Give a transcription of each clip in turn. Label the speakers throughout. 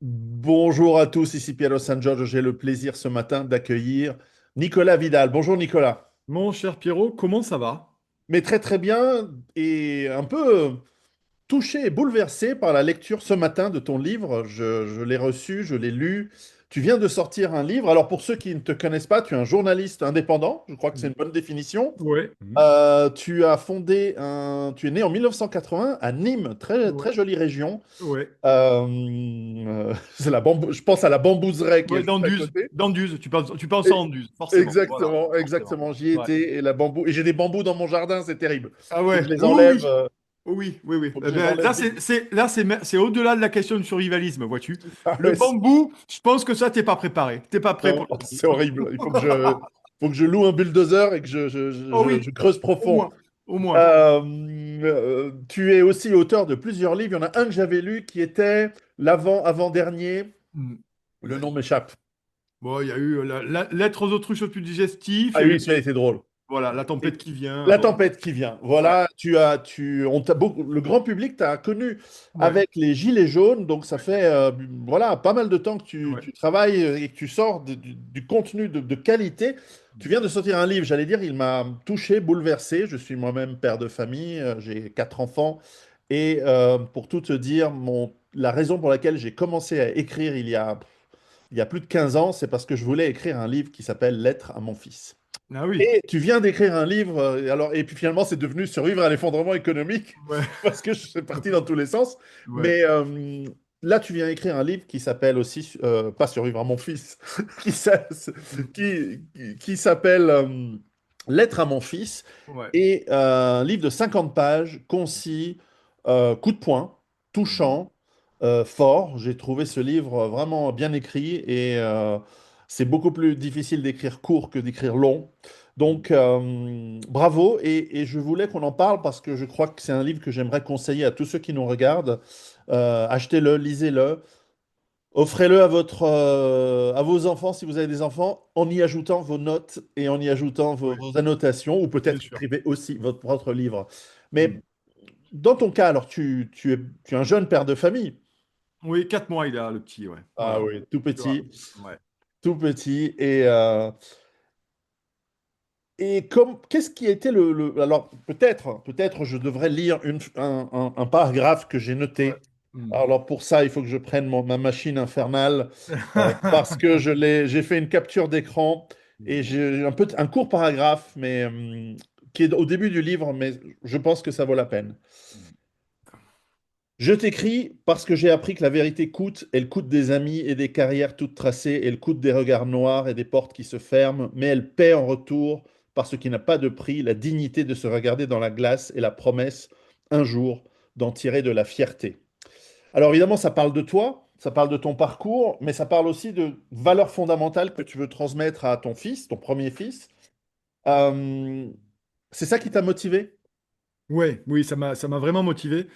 Speaker 1: Bonjour à tous, ici Piero San Giorgio. J'ai le plaisir ce matin d'accueillir Nicolas Vidal. Bonjour Nicolas.
Speaker 2: Mon cher Pierrot, comment ça va?
Speaker 1: Mais très très bien et un peu touché et bouleversé par la lecture ce matin de ton livre. Je l'ai reçu, je l'ai lu. Tu viens de sortir un livre. Alors pour ceux qui ne te connaissent pas, tu es un journaliste indépendant. Je crois que c'est une bonne définition.
Speaker 2: Ouais.
Speaker 1: Tu as fondé tu es né en 1980 à Nîmes, très
Speaker 2: Ouais.
Speaker 1: très jolie région.
Speaker 2: Ouais.
Speaker 1: C'est je pense à la Bambouseraie qui est
Speaker 2: Ouais,
Speaker 1: juste à côté.
Speaker 2: D'Anduze, tu penses à Anduze, forcément. Voilà,
Speaker 1: Exactement,
Speaker 2: forcément.
Speaker 1: exactement. J'y
Speaker 2: Ouais.
Speaker 1: étais et la bambou. Et j'ai des bambous dans mon jardin, c'est terrible.
Speaker 2: Ah
Speaker 1: Faut
Speaker 2: ouais,
Speaker 1: que je les
Speaker 2: oui,
Speaker 1: enlève.
Speaker 2: oui, oui, oui, oui.
Speaker 1: Faut que
Speaker 2: Eh
Speaker 1: je les
Speaker 2: ben,
Speaker 1: enlève vite.
Speaker 2: c'est au-delà de la question du survivalisme, vois-tu.
Speaker 1: Ah
Speaker 2: Le
Speaker 1: ouais,
Speaker 2: bambou, je pense que ça, t'es pas préparé. T'es pas prêt
Speaker 1: non,
Speaker 2: pour le bambou.
Speaker 1: c'est horrible. Faut que je loue un bulldozer et que
Speaker 2: Oh oui,
Speaker 1: je creuse
Speaker 2: au
Speaker 1: profond.
Speaker 2: moins, au moins.
Speaker 1: Tu es aussi auteur de plusieurs livres. Il y en a un que j'avais lu qui était l'avant-avant-dernier.
Speaker 2: Hmm.
Speaker 1: Le
Speaker 2: Ouais.
Speaker 1: nom m'échappe.
Speaker 2: Bon, il y a eu la lettre aux autruches plus digestif,
Speaker 1: Ah
Speaker 2: il y a
Speaker 1: oui,
Speaker 2: eu,
Speaker 1: celui-là était drôle.
Speaker 2: voilà, la tempête qui vient.
Speaker 1: La
Speaker 2: Bon,
Speaker 1: tempête qui vient.
Speaker 2: ouais,
Speaker 1: Voilà, on t'a le grand public t'a connu
Speaker 2: ouais,
Speaker 1: avec les Gilets jaunes, donc ça fait voilà pas mal de temps que
Speaker 2: ouais.
Speaker 1: tu travailles et que tu sors du contenu de qualité. Tu viens de sortir un livre, j'allais dire, il m'a touché, bouleversé. Je suis moi-même père de famille, j'ai quatre enfants et pour tout te dire, la raison pour laquelle j'ai commencé à écrire il y a plus de 15 ans, c'est parce que je voulais écrire un livre qui s'appelle Lettre à mon fils.
Speaker 2: Ah oui.
Speaker 1: Et tu viens d'écrire un livre, et puis finalement, c'est devenu Survivre à l'effondrement économique,
Speaker 2: Ouais.
Speaker 1: parce que je suis parti dans tous les sens.
Speaker 2: Ouais.
Speaker 1: Mais là, tu viens écrire un livre qui s'appelle aussi, pas Survivre à mon fils, qui s'a- qui s'appelle Lettre à mon fils,
Speaker 2: Ouais.
Speaker 1: et un livre de 50 pages, concis, coup de poing,
Speaker 2: Mhm.
Speaker 1: touchant, fort. J'ai trouvé ce livre vraiment bien écrit, et c'est beaucoup plus difficile d'écrire court que d'écrire long. Donc, bravo, et je voulais qu'on en parle parce que je crois que c'est un livre que j'aimerais conseiller à tous ceux qui nous regardent. Achetez-le, lisez-le, offrez-le à vos enfants si vous avez des enfants, en y ajoutant vos notes et en y ajoutant
Speaker 2: Ouais,
Speaker 1: vos annotations, ou
Speaker 2: bien
Speaker 1: peut-être
Speaker 2: sûr.
Speaker 1: écrivez aussi votre propre livre.
Speaker 2: Mm.
Speaker 1: Mais dans ton cas, alors tu es un jeune père de famille.
Speaker 2: Oui, 4 mois, il a le petit, ouais.
Speaker 1: Ah
Speaker 2: Voilà.
Speaker 1: oui, tout
Speaker 2: Tu vois.
Speaker 1: petit,
Speaker 2: Ouais.
Speaker 1: tout petit, et qu'est-ce qui a été alors peut-être je devrais lire un paragraphe que j'ai
Speaker 2: Ouais.
Speaker 1: noté.
Speaker 2: Mm.
Speaker 1: Alors pour ça, il faut que je prenne ma machine infernale parce que j'ai fait une capture d'écran et
Speaker 2: Mm.
Speaker 1: j'ai un court paragraphe, mais qui est au début du livre, mais je pense que ça vaut la peine. Je t'écris parce que j'ai appris que la vérité coûte, elle coûte des amis et des carrières toutes tracées, elle coûte des regards noirs et des portes qui se ferment, mais elle paie en retour par ce qui n'a pas de prix, la dignité de se regarder dans la glace et la promesse, un jour, d'en tirer de la fierté. Alors évidemment, ça parle de toi, ça parle de ton parcours, mais ça parle aussi de valeurs fondamentales que tu veux transmettre à ton fils, ton premier fils. Euh, c'est ça qui t'a motivé?
Speaker 2: Ouais, oui, ça m'a vraiment motivé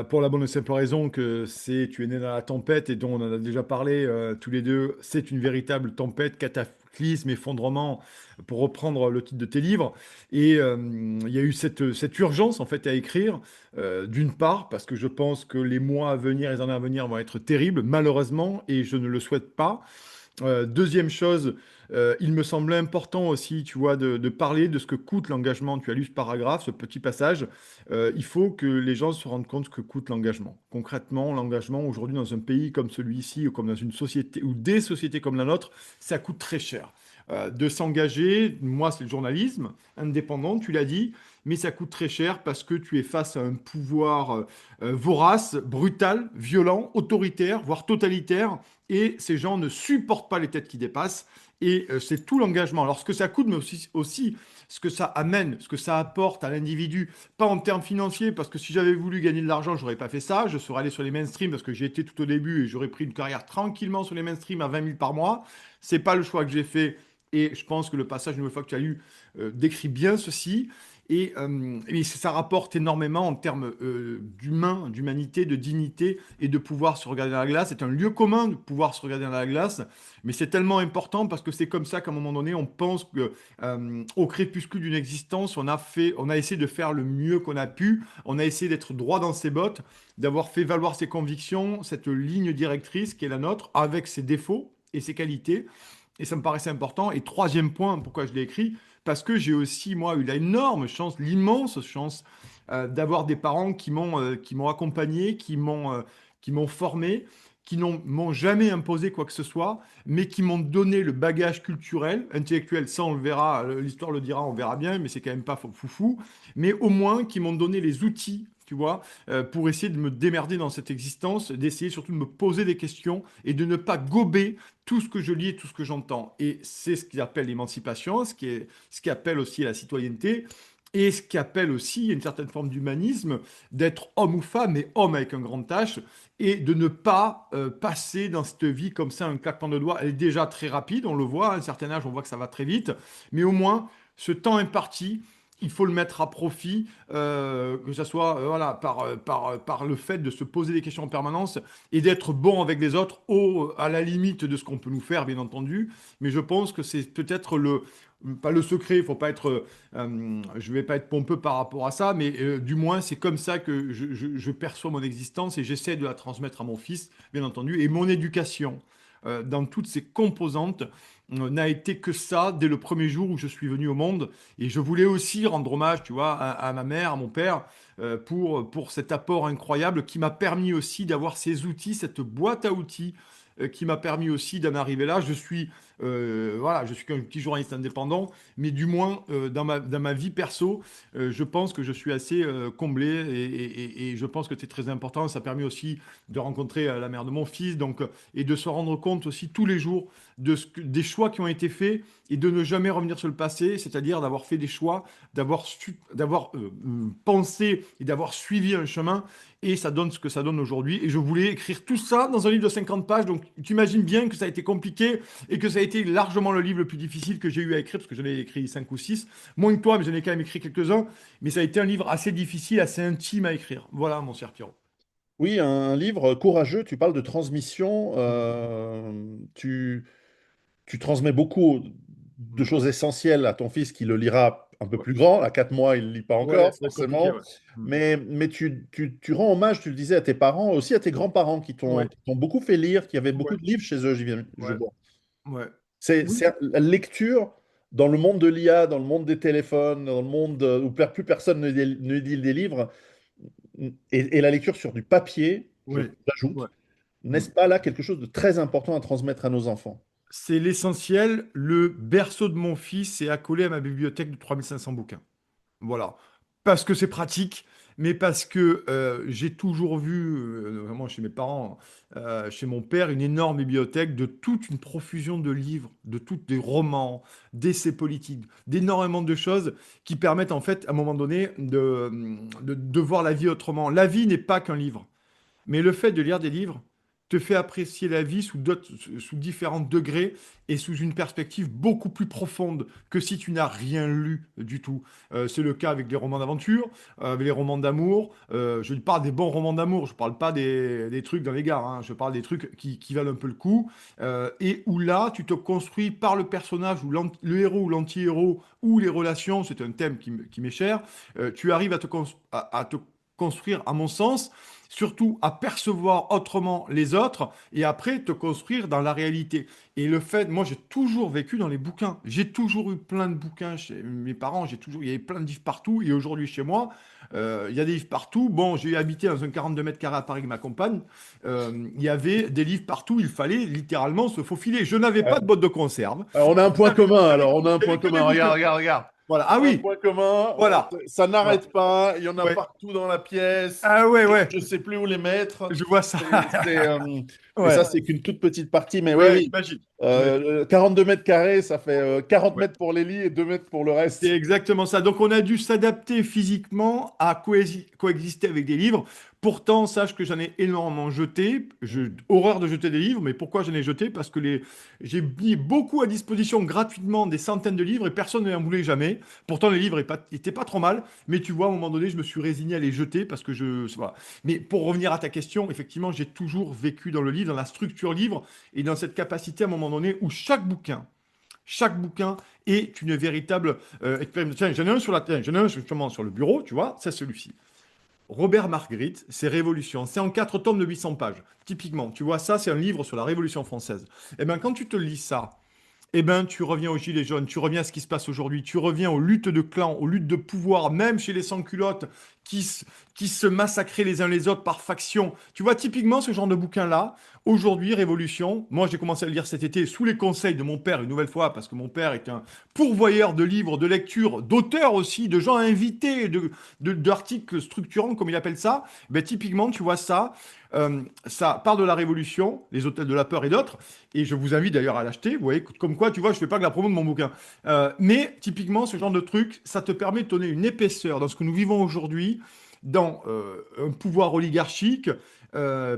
Speaker 2: pour la bonne et simple raison que tu es né dans la tempête et dont on en a déjà parlé tous les deux. C'est une véritable tempête, cataclysme, effondrement, pour reprendre le titre de tes livres. Et il y a eu cette urgence en fait à écrire. D'une part, parce que je pense que les mois à venir, les années à venir vont être terribles, malheureusement, et je ne le souhaite pas. Deuxième chose, il me semblait important aussi, tu vois, de parler de ce que coûte l'engagement. Tu as lu ce paragraphe, ce petit passage. Il faut que les gens se rendent compte ce que coûte l'engagement. Concrètement, l'engagement aujourd'hui dans un pays comme celui-ci ou comme dans une société ou des sociétés comme la nôtre, ça coûte très cher. De s'engager, moi c'est le journalisme indépendant, tu l'as dit, mais ça coûte très cher parce que tu es face à un pouvoir vorace, brutal, violent, autoritaire, voire totalitaire, et ces gens ne supportent pas les têtes qui dépassent. Et c'est tout l'engagement. Alors, ce que ça coûte, mais aussi ce que ça amène, ce que ça apporte à l'individu, pas en termes financiers, parce que si j'avais voulu gagner de l'argent, j'aurais pas fait ça. Je serais allé sur les mainstream parce que j'ai été tout au début et j'aurais pris une carrière tranquillement sur les mainstream à 20 000 par mois. C'est pas le choix que j'ai fait. Et je pense que le passage, une fois que tu as lu, décrit bien ceci. Et ça rapporte énormément en termes d'humain, d'humanité, de dignité et de pouvoir se regarder dans la glace. C'est un lieu commun de pouvoir se regarder dans la glace, mais c'est tellement important parce que c'est comme ça qu'à un moment donné, on pense que, au crépuscule d'une existence, on a essayé de faire le mieux qu'on a pu, on a essayé d'être droit dans ses bottes, d'avoir fait valoir ses convictions, cette ligne directrice qui est la nôtre, avec ses défauts et ses qualités. Et ça me paraissait important. Et troisième point, pourquoi je l'ai écrit, parce que j'ai aussi, moi, eu l'énorme chance, l'immense chance d'avoir des parents qui m'ont accompagné, qui m'ont formé, qui n'ont m'ont jamais imposé quoi que ce soit, mais qui m'ont donné le bagage culturel, intellectuel, ça on le verra, l'histoire le dira, on verra bien, mais c'est quand même pas foufou, mais au moins qui m'ont donné les outils, tu vois, pour essayer de me démerder dans cette existence, d'essayer surtout de me poser des questions et de ne pas gober tout ce que je lis et tout ce que j'entends. Et c'est ce qu'ils appellent l'émancipation, ce qui appelle aussi la citoyenneté, et ce qui appelle aussi une certaine forme d'humanisme, d'être homme ou femme, mais homme avec un grand H, et de ne pas passer dans cette vie comme ça, un claquement de doigts. Elle est déjà très rapide, on le voit, à un certain âge, on voit que ça va très vite, mais au moins, ce temps imparti, il faut le mettre à profit, que ce soit voilà, par le fait de se poser des questions en permanence et d'être bon avec les autres, à la limite de ce qu'on peut nous faire, bien entendu. Mais je pense que c'est peut-être pas le secret, il faut pas être, je vais pas être pompeux par rapport à ça, mais du moins c'est comme ça que je perçois mon existence et j'essaie de la transmettre à mon fils, bien entendu. Et mon éducation, dans toutes ses composantes, n'a été que ça dès le premier jour où je suis venu au monde. Et je voulais aussi rendre hommage, tu vois, à ma mère, à mon père, pour cet apport incroyable qui m'a permis aussi d'avoir ces outils, cette boîte à outils qui m'a permis aussi d'en arriver là. Voilà, je suis qu'un petit journaliste indépendant, mais du moins dans ma vie perso, je pense que je suis assez comblé et je pense que c'est très important. Ça a permis aussi de rencontrer la mère de mon fils, donc, et de se rendre compte aussi tous les jours des choix qui ont été faits et de ne jamais revenir sur le passé, c'est-à-dire d'avoir fait des choix, d'avoir pensé et d'avoir suivi un chemin. Et ça donne ce que ça donne aujourd'hui. Et je voulais écrire tout ça dans un livre de 50 pages. Donc, tu imagines bien que ça a été compliqué et que ça a été largement le livre le plus difficile que j'ai eu à écrire, parce que j'en ai écrit 5 ou 6. Moins que toi, mais j'en ai quand même écrit quelques-uns. Mais ça a été un livre assez difficile, assez intime à écrire. Voilà, mon cher Pierrot.
Speaker 1: Oui, un livre courageux, tu parles de transmission,
Speaker 2: Mm.
Speaker 1: tu transmets beaucoup de
Speaker 2: Mm.
Speaker 1: choses essentielles à ton fils qui le lira un peu
Speaker 2: Ouais,
Speaker 1: plus grand. À 4 mois, il ne lit pas
Speaker 2: ouais,
Speaker 1: encore,
Speaker 2: ça va être compliqué,
Speaker 1: forcément.
Speaker 2: ouais. Mm.
Speaker 1: Mais tu rends hommage, tu le disais, à tes parents, aussi à tes grands-parents
Speaker 2: Ouais,
Speaker 1: qui t'ont beaucoup fait lire, qui avaient
Speaker 2: ouais,
Speaker 1: beaucoup de livres chez eux, je
Speaker 2: ouais,
Speaker 1: vois.
Speaker 2: ouais. Oui,
Speaker 1: C'est la lecture dans le monde de l'IA, dans le monde des téléphones, dans le monde où plus personne ne lit des livres, et la lecture sur du papier,
Speaker 2: oui, ouais.
Speaker 1: j'ajoute,
Speaker 2: Mm.
Speaker 1: n'est-ce pas là quelque chose de très important à transmettre à nos enfants?
Speaker 2: C'est l'essentiel. Le berceau de mon fils est accolé à ma bibliothèque de 3500 bouquins. Voilà. Parce que c'est pratique, mais parce que j'ai toujours vu, vraiment chez mes parents, chez mon père, une énorme bibliothèque de toute une profusion de livres, de tous des romans, d'essais politiques, d'énormément de choses qui permettent en fait, à un moment donné, de voir la vie autrement. La vie n'est pas qu'un livre. Mais le fait de lire des livres te fait apprécier la vie sous différents degrés et sous une perspective beaucoup plus profonde que si tu n'as rien lu du tout. C'est le cas avec les romans d'aventure, avec les romans d'amour. Je parle des bons romans d'amour, je ne parle pas des trucs dans les gares, hein. Je parle des trucs qui valent un peu le coup. Et où là, tu te construis par le personnage, ou le héros ou l'anti-héros, ou les relations, c'est un thème qui m'est cher. Tu arrives à te construire, à mon sens, surtout à percevoir autrement les autres et après te construire dans la réalité. Et le fait, moi j'ai toujours vécu dans les bouquins. J'ai toujours eu plein de bouquins chez mes parents, il y avait plein de livres partout. Et aujourd'hui chez moi, il y a des livres partout. Bon, j'ai habité dans un 42 mètres carrés à Paris avec ma compagne. Il y avait des livres partout, il fallait littéralement se faufiler. Je n'avais pas de boîte de conserve.
Speaker 1: Alors, on a un point commun, alors on a un
Speaker 2: Il n'y
Speaker 1: point
Speaker 2: avait que des
Speaker 1: commun. Regarde,
Speaker 2: bouquins.
Speaker 1: regarde, regarde.
Speaker 2: Voilà.
Speaker 1: On
Speaker 2: Ah
Speaker 1: a un
Speaker 2: oui,
Speaker 1: point commun,
Speaker 2: voilà.
Speaker 1: ça
Speaker 2: Voilà.
Speaker 1: n'arrête pas, il y en a
Speaker 2: Ouais.
Speaker 1: partout dans la pièce,
Speaker 2: Ah ouais,
Speaker 1: et
Speaker 2: ouais.
Speaker 1: je ne sais plus où les mettre.
Speaker 2: Je vois ça.
Speaker 1: C'est, c'est, euh, et
Speaker 2: Ouais.
Speaker 1: ça, c'est qu'une toute petite partie, mais oui,
Speaker 2: Ouais,
Speaker 1: oui.
Speaker 2: j'imagine. Ouais.
Speaker 1: 42 mètres carrés, ça fait 40
Speaker 2: Ouais.
Speaker 1: mètres pour les lits et 2 mètres pour le
Speaker 2: C'est
Speaker 1: reste.
Speaker 2: exactement ça. Donc, on a dû s'adapter physiquement à coexister avec des livres. Pourtant, sache que j'en ai énormément jeté. Horreur de jeter des livres, mais pourquoi j'en ai jeté? Parce que j'ai mis beaucoup à disposition gratuitement des centaines de livres et personne ne en voulait jamais. Pourtant, les livres étaient pas trop mal, mais tu vois, à un moment donné, je me suis résigné à les jeter parce que voilà. Mais pour revenir à ta question, effectivement, j'ai toujours vécu dans le livre, dans la structure livre et dans cette capacité à un moment donné où chaque bouquin est une véritable expérience. Tiens, j'en ai un j'en ai un justement sur le bureau, tu vois, c'est celui-ci. Robert Marguerite, c'est Révolution. C'est en 4 tomes de 800 pages. Typiquement, tu vois, ça, c'est un livre sur la Révolution française. Et bien, quand tu te lis ça, eh ben, tu reviens aux Gilets jaunes, tu reviens à ce qui se passe aujourd'hui, tu reviens aux luttes de clans, aux luttes de pouvoir, même chez les sans-culottes qui, qui se massacraient les uns les autres par faction. Tu vois, typiquement, ce genre de bouquin-là, aujourd'hui, Révolution, moi j'ai commencé à le lire cet été sous les conseils de mon père, une nouvelle fois, parce que mon père est un pourvoyeur de livres, de lecture, d'auteurs aussi, de gens invités, d'articles structurants, comme il appelle ça. Ben, typiquement, tu vois ça. Ça part de la Révolution, les hôtels de la peur et d'autres, et je vous invite d'ailleurs à l'acheter. Vous voyez, comme quoi, tu vois, je fais pas que la promo de mon bouquin. Mais typiquement, ce genre de truc, ça te permet de donner une épaisseur dans ce que nous vivons aujourd'hui, dans un pouvoir oligarchique,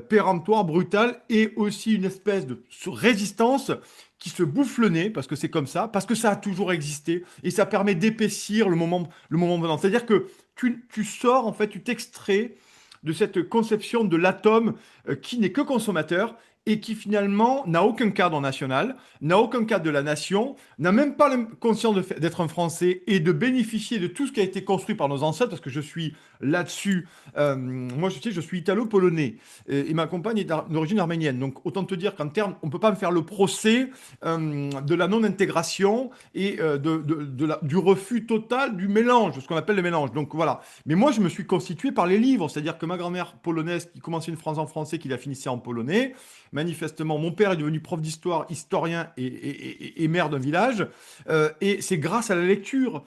Speaker 2: péremptoire, brutal, et aussi une espèce de résistance qui se bouffe le nez, parce que c'est comme ça, parce que ça a toujours existé, et ça permet d'épaissir le moment venant. C'est-à-dire que tu sors, en fait, tu t'extrais de cette conception de l'atome qui n'est que consommateur et qui finalement n'a aucun cadre national, n'a aucun cadre de la nation, n'a même pas conscience d'être un Français et de bénéficier de tout ce qui a été construit par nos ancêtres, parce que je suis là-dessus. Moi, je suis italo-polonais et ma compagne est d'origine arménienne. Donc, autant te dire qu'en termes, on ne peut pas me faire le procès de la non-intégration et du refus total du mélange, ce qu'on appelle le mélange. Donc, voilà. Mais moi, je me suis constitué par les livres, c'est-à-dire que ma grand-mère polonaise qui commençait une phrase en français, qui la finissait en polonais. Manifestement, mon père est devenu prof d'histoire, historien et maire d'un village. Et c'est grâce à la lecture,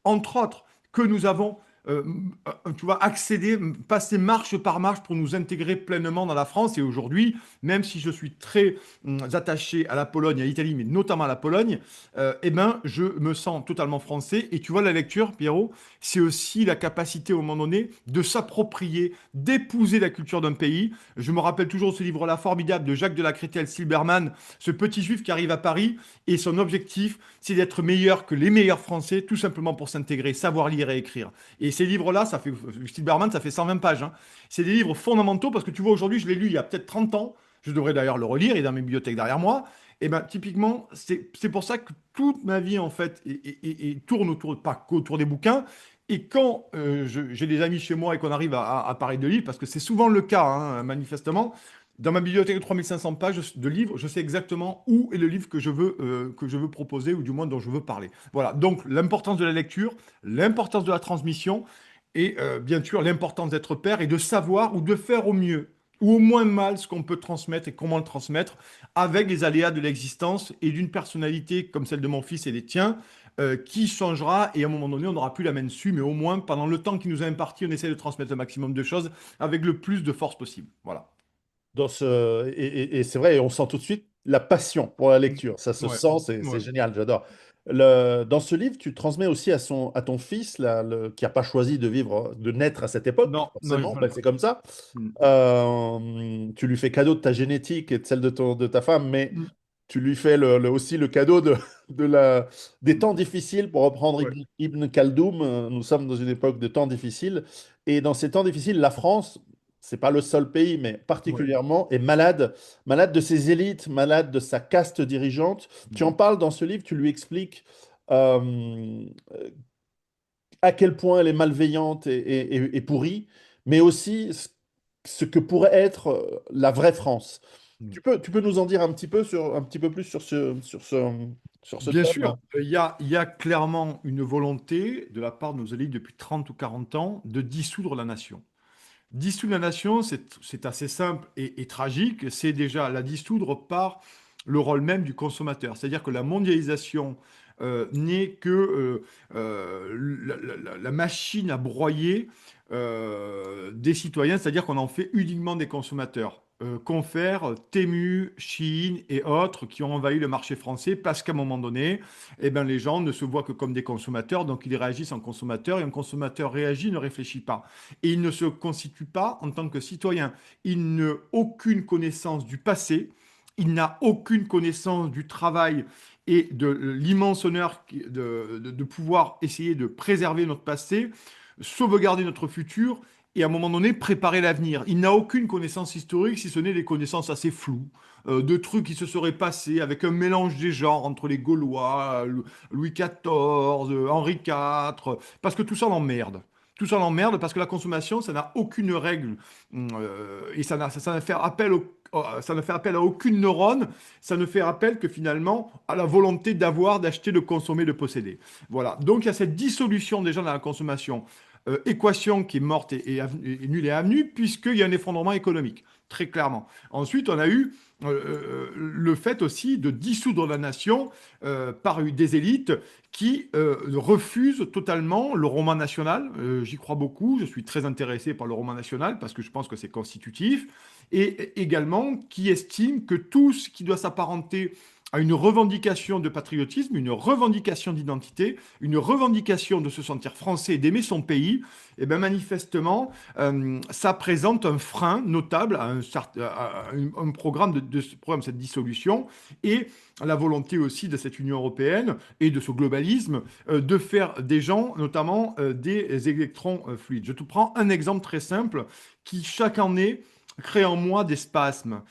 Speaker 2: entre autres, que nous avons, tu vois, accédé, passé marche par marche pour nous intégrer pleinement dans la France. Et aujourd'hui, même si je suis très attaché à la Pologne, à l'Italie, mais notamment à la Pologne, eh ben, je me sens totalement français. Et tu vois, la lecture, Pierrot, c'est aussi la capacité, au moment donné, de s'approprier, d'épouser la culture d'un pays. Je me rappelle toujours ce livre-là formidable de Jacques de la Créteil-Silbermann, ce petit juif qui arrive à Paris, et son objectif, c'est d'être meilleur que les meilleurs Français, tout simplement pour s'intégrer, savoir lire et écrire. Et ces livres-là, Silberman, ça fait 120 pages, hein. C'est des livres fondamentaux parce que tu vois, aujourd'hui, je l'ai lu il y a peut-être 30 ans. Je devrais d'ailleurs le relire, il est dans mes bibliothèques derrière moi. Et ben, typiquement, c'est pour ça que toute ma vie, en fait, tourne autour, pas qu'autour des bouquins. Et quand j'ai des amis chez moi et qu'on arrive à parler de livres, parce que c'est souvent le cas, hein, manifestement, dans ma bibliothèque de 3500 pages de livres, je sais exactement où est le livre que je veux proposer, ou du moins dont je veux parler. Voilà, donc l'importance de la lecture, l'importance de la transmission, et bien sûr l'importance d'être père et de savoir ou de faire au mieux, ou au moins mal, ce qu'on peut transmettre et comment le transmettre, avec les aléas de l'existence et d'une personnalité comme celle de mon fils et des tiens, qui changera, et à un moment donné, on n'aura plus la main dessus, mais au moins, pendant le temps qui nous a imparti, on essaie de transmettre un maximum de choses avec le plus de force possible. Voilà.
Speaker 1: Et c'est vrai, on sent tout de suite la passion pour la lecture. Ça se
Speaker 2: Ouais,
Speaker 1: sent, c'est
Speaker 2: ouais,
Speaker 1: génial, j'adore. Dans ce livre, tu transmets aussi à ton fils, là, qui n'a pas choisi de vivre, de naître à cette époque,
Speaker 2: non, non,
Speaker 1: forcément, ben,
Speaker 2: voilà.
Speaker 1: c'est comme ça.
Speaker 2: Mm.
Speaker 1: Tu lui fais cadeau de ta génétique et de celle de ta femme, mais
Speaker 2: Mm.
Speaker 1: tu lui fais aussi le cadeau des temps difficiles, pour reprendre
Speaker 2: Ouais.
Speaker 1: Ibn Khaldoun. Nous sommes dans une époque de temps difficiles. Et dans ces temps difficiles, la France, c'est pas le seul pays, mais
Speaker 2: Ouais.
Speaker 1: particulièrement, est malade de ses élites, malade de sa caste dirigeante. Tu en
Speaker 2: Mm.
Speaker 1: parles dans ce livre, tu lui expliques euh, à quel point elle est malveillante et pourrie, mais aussi ce que pourrait être la vraie France.
Speaker 2: Mm.
Speaker 1: Tu peux nous en dire un petit peu plus sur ce
Speaker 2: Bien
Speaker 1: thème?
Speaker 2: sûr, il y a clairement une volonté de la part de nos élites depuis 30 ou 40 ans de dissoudre la nation. Dissoudre la nation, c'est assez simple et tragique. C'est déjà la dissoudre par le rôle même du consommateur. C'est-à-dire que la mondialisation n'est que la machine à broyer des citoyens, c'est-à-dire qu'on en fait uniquement des consommateurs. qu'ont fait Temu, Shein et autres qui ont envahi le marché français parce qu'à un moment donné, eh ben, les gens ne se voient que comme des consommateurs, donc ils réagissent en consommateurs et un consommateur réagit, ne réfléchit pas. Et il ne se constitue pas en tant que citoyen. Il n'a aucune connaissance du passé, il n'a aucune connaissance du travail et de l'immense honneur de pouvoir essayer de préserver notre passé, sauvegarder notre futur et à un moment donné préparer l'avenir. Il n'a aucune connaissance historique, si ce n'est des connaissances assez floues, de trucs qui se seraient passés avec un mélange des genres entre les Gaulois, Louis XIV, Henri IV, parce que tout ça l'emmerde. Tout ça l'emmerde parce que la consommation, ça n'a aucune règle et ça ne fait appel ça ne fait appel à aucune neurone, ça ne fait appel que finalement à la volonté d'avoir, d'acheter, de consommer, de posséder. Voilà. Donc il y a cette dissolution déjà dans la consommation équation qui est morte et nulle et avenue, puisqu'il y a un effondrement économique, très clairement. Ensuite, on a eu le fait aussi de dissoudre la nation par des élites qui refusent totalement le roman national. J'y crois beaucoup, je suis très intéressé par le roman national parce que je pense que c'est constitutif, et également qui estiment que tout ce qui doit s'apparenter à une revendication de patriotisme, une revendication d'identité, une revendication de se sentir français et d'aimer son pays, et bien manifestement, ça présente un frein notable à un programme de ce programme, cette dissolution, et la volonté aussi de cette Union européenne et de ce globalisme de faire des gens, notamment des électrons fluides. Je te prends un exemple très simple qui, chaque année, crée en moi des spasmes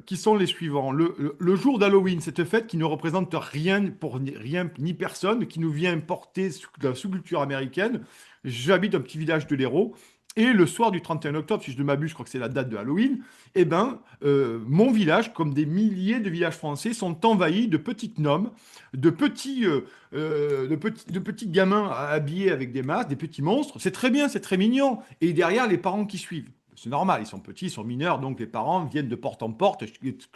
Speaker 2: qui sont les suivants. Le jour d'Halloween, cette fête qui ne représente rien pour rien ni personne, qui nous vient importer de la sous-culture américaine. J'habite un petit village de l'Hérault. Et le soir du 31 octobre, si je ne m'abuse, je crois que c'est la date de Halloween, eh ben, mon village, comme des milliers de villages français, sont envahis de petites gnomes, de petits gamins habillés avec des masques, des petits monstres. C'est très bien, c'est très mignon. Et derrière, les parents qui suivent. C'est normal, ils sont petits, ils sont mineurs, donc les parents viennent de porte en porte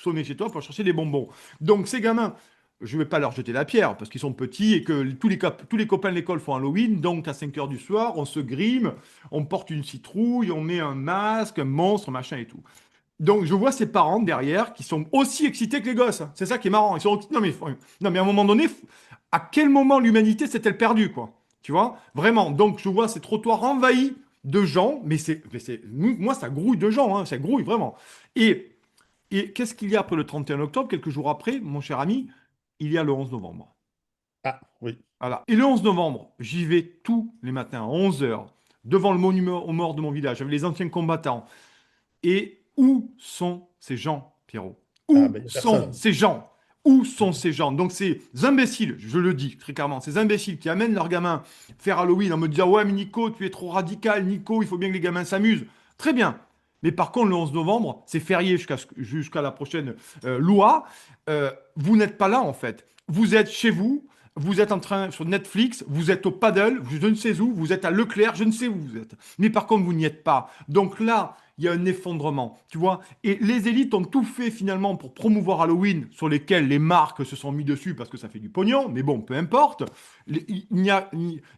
Speaker 2: sonner chez toi pour chercher des bonbons. Donc ces gamins, je ne vais pas leur jeter la pierre parce qu'ils sont petits et que tous les copains de l'école font Halloween, donc à 5 heures du soir, on se grime, on porte une citrouille, on met un masque, un monstre, machin et tout. Donc je vois ces parents derrière qui sont aussi excités que les gosses. C'est ça qui est marrant. Ils sont non mais à un moment donné, à quel moment l'humanité s'est-elle perdue quoi? Tu vois? Vraiment. Donc je vois ces trottoirs envahis de gens, moi ça grouille de gens, hein, ça grouille vraiment. Et, et qu'est-ce qu'il y a après le 31 octobre? Quelques jours après, mon cher ami, il y a le 11 novembre.
Speaker 1: Ah, oui.
Speaker 2: Voilà. Et le 11 novembre, j'y vais tous les matins à 11 heures devant le monument aux morts de mon village, avec les anciens combattants. Et où sont ces gens, Pierrot?
Speaker 1: Ah,
Speaker 2: Où
Speaker 1: ben, il n'y a
Speaker 2: sont
Speaker 1: personne.
Speaker 2: ces gens? Où sont ces gens? Donc ces imbéciles, je le dis très clairement, ces imbéciles qui amènent leurs gamins faire Halloween en me disant ouais mais Nico, tu es trop radical, Nico, il faut bien que les gamins s'amusent. Très bien. Mais par contre, le 11 novembre, c'est férié jusqu'à la prochaine loi. Vous n'êtes pas là en fait. Vous êtes chez vous, vous êtes en train sur Netflix, vous êtes au paddle, je ne sais où, vous êtes à Leclerc, je ne sais où vous êtes. Mais par contre, vous n'y êtes pas. Donc là, il y a un effondrement, tu vois. Et les élites ont tout fait finalement pour promouvoir Halloween, sur lesquels les marques se sont mis dessus parce que ça fait du pognon, mais bon, peu importe.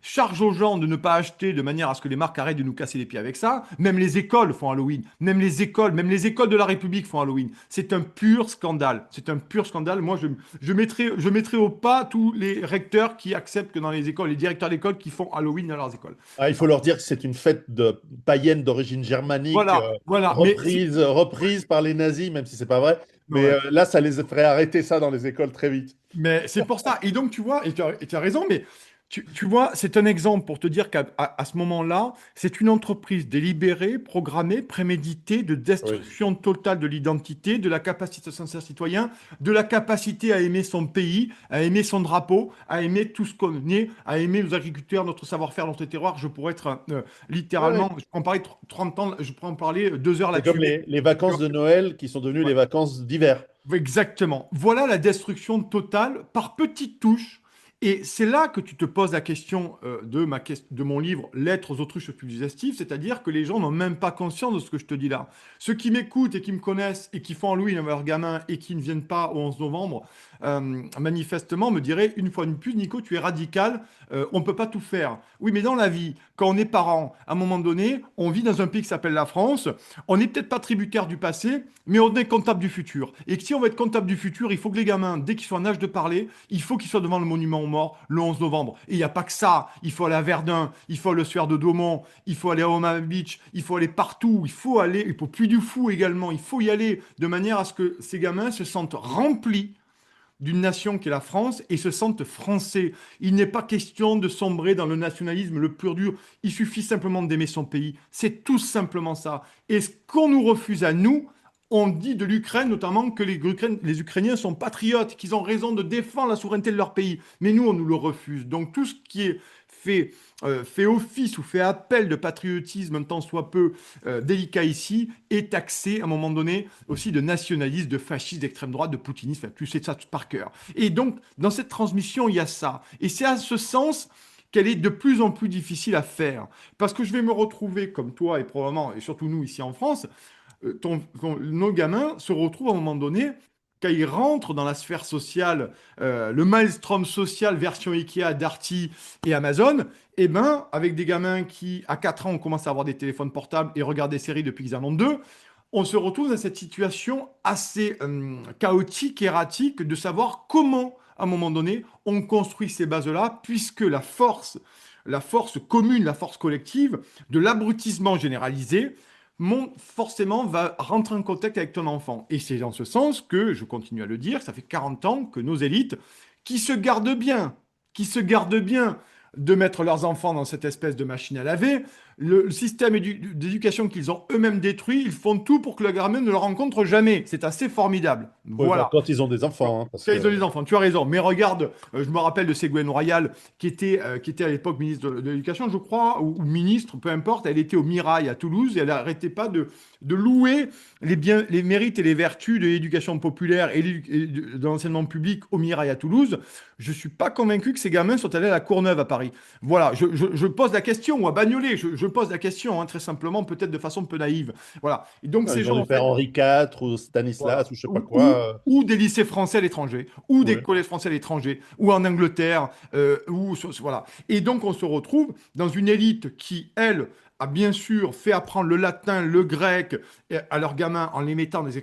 Speaker 2: Charge aux gens de ne pas acheter de manière à ce que les marques arrêtent de nous casser les pieds avec ça. Même les écoles font Halloween, même les écoles de la République font Halloween. C'est un pur scandale. C'est un pur scandale. Moi, je mettrai au pas tous les recteurs qui acceptent que dans les écoles, les directeurs d'école qui font Halloween dans leurs écoles.
Speaker 1: Ah, il faut leur dire que c'est une fête de païenne d'origine germanique,
Speaker 2: Voilà, voilà.
Speaker 1: reprise par les nazis, même si c'est pas vrai. Mais
Speaker 2: Ouais.
Speaker 1: là, ça les ferait arrêter ça dans les écoles très vite.
Speaker 2: Mais c'est pour ça. Et donc, tu vois, et tu as raison, mais tu vois, c'est un exemple pour te dire à ce moment-là, c'est une entreprise délibérée, programmée, préméditée de
Speaker 1: Oui.
Speaker 2: destruction totale de l'identité, de la capacité de se sentir citoyen, de la capacité à aimer son pays, à aimer son drapeau, à aimer tout ce qu'on est, à aimer nos agriculteurs, notre savoir-faire, notre terroir. Je pourrais être
Speaker 1: Ouais,
Speaker 2: littéralement,
Speaker 1: ouais.
Speaker 2: je peux en parler 30 ans, je pourrais en parler 2 heures
Speaker 1: C'est comme
Speaker 2: là-dessus.
Speaker 1: les vacances de Noël qui sont devenues
Speaker 2: Ouais.
Speaker 1: les vacances d'hiver.
Speaker 2: Exactement. Voilà la destruction totale par petites touches. Et c'est là que tu te poses la question de mon livre Lettres aux autruches plus digestives, c'est-à-dire que les gens n'ont même pas conscience de ce que je te dis là. Ceux qui m'écoutent et qui me connaissent et qui font Halloween à leurs gamins et qui ne viennent pas au 11 novembre, manifestement me diraient une fois de plus, Nico, tu es radical, on ne peut pas tout faire. Oui, mais dans la vie, quand on est parent, à un moment donné, on vit dans un pays qui s'appelle la France, on n'est peut-être pas tributaire du passé, mais on est comptable du futur. Et que si on veut être comptable du futur, il faut que les gamins, dès qu'ils soient en âge de parler, il faut qu'ils soient devant le monument aux morts le 11 novembre. Et il n'y a pas que ça. Il faut aller à Verdun, il faut aller au Sphère de Daumont, il faut aller à Omaha Beach, il faut aller partout, il faut Puy du Fou également. Il faut y aller de manière à ce que ces gamins se sentent remplis d'une nation qui est la France et se sentent français. Il n'est pas question de sombrer dans le nationalisme le pur dur. Il suffit simplement d'aimer son pays. C'est tout simplement ça. Et ce qu'on nous refuse à nous, on dit de l'Ukraine notamment que les Ukrainiens sont patriotes, qu'ils ont raison de défendre la souveraineté de leur pays. Mais nous, on nous le refuse. Donc tout ce qui est fait, fait office ou fait appel de patriotisme, un tant soit peu délicat ici, est taxé à un moment donné aussi de nationalisme, de fascisme, d'extrême droite, de poutinisme. Tu sais ça par cœur. Et donc, dans cette transmission, il y a ça. Et c'est à ce sens qu'elle est de plus en plus difficile à faire. Parce que je vais me retrouver, comme toi et probablement, et surtout nous ici en France, nos gamins se retrouvent à un moment donné, quand ils rentrent dans la sphère sociale, le maelstrom social version Ikea, Darty et Amazon, eh ben, avec des gamins qui, à 4 ans, ont commencé à avoir des téléphones portables et regardent des séries depuis qu'ils en ont 2, on se retrouve dans cette situation assez chaotique, erratique, de savoir comment, à un moment donné, on construit ces bases-là, puisque la force commune, la force collective de l'abrutissement généralisé, forcément va rentrer en contact avec ton enfant. Et c'est dans ce sens que, je continue à le dire, ça fait 40 ans que nos élites, qui se gardent bien, qui se gardent bien de mettre leurs enfants dans cette espèce de machine à laver, le système d'éducation qu'ils ont eux-mêmes détruit, ils font tout pour que le gamin ne le rencontre jamais. C'est assez formidable.
Speaker 1: Oui, enfin,
Speaker 2: Voilà.
Speaker 1: quand ils ont des enfants, hein, parce
Speaker 2: Quand ils ont
Speaker 1: que
Speaker 2: des enfants, tu as raison. Mais regarde, je me rappelle de Ségolène Royal, qui était à l'époque ministre de l'Éducation, je crois, ou ministre, peu importe. Elle était au Mirail à Toulouse et elle n'arrêtait pas de louer les mérites et les vertus de l'éducation populaire et de l'enseignement public au Mirail à Toulouse. Je ne suis pas convaincu que ces gamins sont allés à la Courneuve à Paris. Voilà, je pose la question, ou à Bagnolet, je pose la question, hein, très simplement, peut-être de façon un peu naïve. Voilà. Et donc ces
Speaker 1: ils ont
Speaker 2: gens,
Speaker 1: dû
Speaker 2: en
Speaker 1: faire
Speaker 2: fait,
Speaker 1: Henri IV ou Stanislas
Speaker 2: voilà.
Speaker 1: ou je sais pas quoi.
Speaker 2: Ou des lycées français à l'étranger, ou des
Speaker 1: Ouais.
Speaker 2: collèges français à l'étranger, ou en Angleterre, voilà. Et donc on se retrouve dans une élite qui, elle, a bien sûr fait apprendre le latin, le grec à leurs gamins en les mettant dans des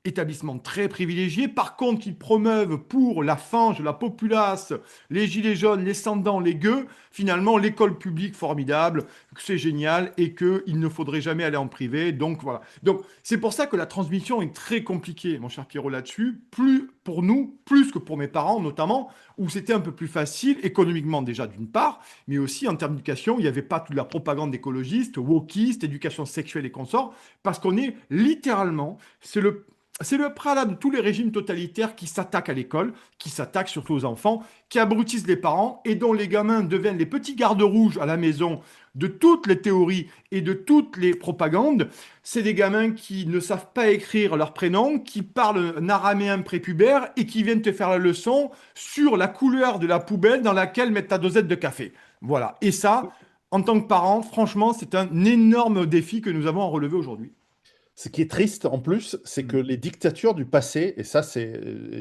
Speaker 2: établissements très privilégiés. Par contre, ils promeuvent pour la fange, la populace, les gilets jaunes, les sans-dents, les gueux, finalement l'école publique formidable, que c'est génial et qu'il ne faudrait jamais aller en privé. Donc voilà. Donc c'est pour ça que la transmission est très compliquée, mon cher Pierrot, là-dessus. Plus pour nous, plus que pour mes parents notamment, où c'était un peu plus facile, économiquement déjà d'une part, mais aussi en termes d'éducation, il n'y avait pas toute la propagande écologiste, wokiste, éducation sexuelle et consorts, parce qu'on est littéralement, c'est le préalable de tous les régimes totalitaires qui s'attaquent à l'école, qui s'attaquent surtout aux enfants, qui abrutissent les parents et dont les gamins deviennent les petits gardes rouges à la maison de toutes les théories et de toutes les propagandes. C'est des gamins qui ne savent pas écrire leur prénom, qui parlent un araméen prépubère et qui viennent te faire la leçon sur la couleur de la poubelle dans laquelle mettre ta dosette de café. Voilà. Et ça, en tant que parent, franchement, c'est un énorme défi que nous avons à relever aujourd'hui.
Speaker 1: Ce qui est triste en plus, c'est que
Speaker 2: Mm.
Speaker 1: les dictatures du passé, et ça c'est,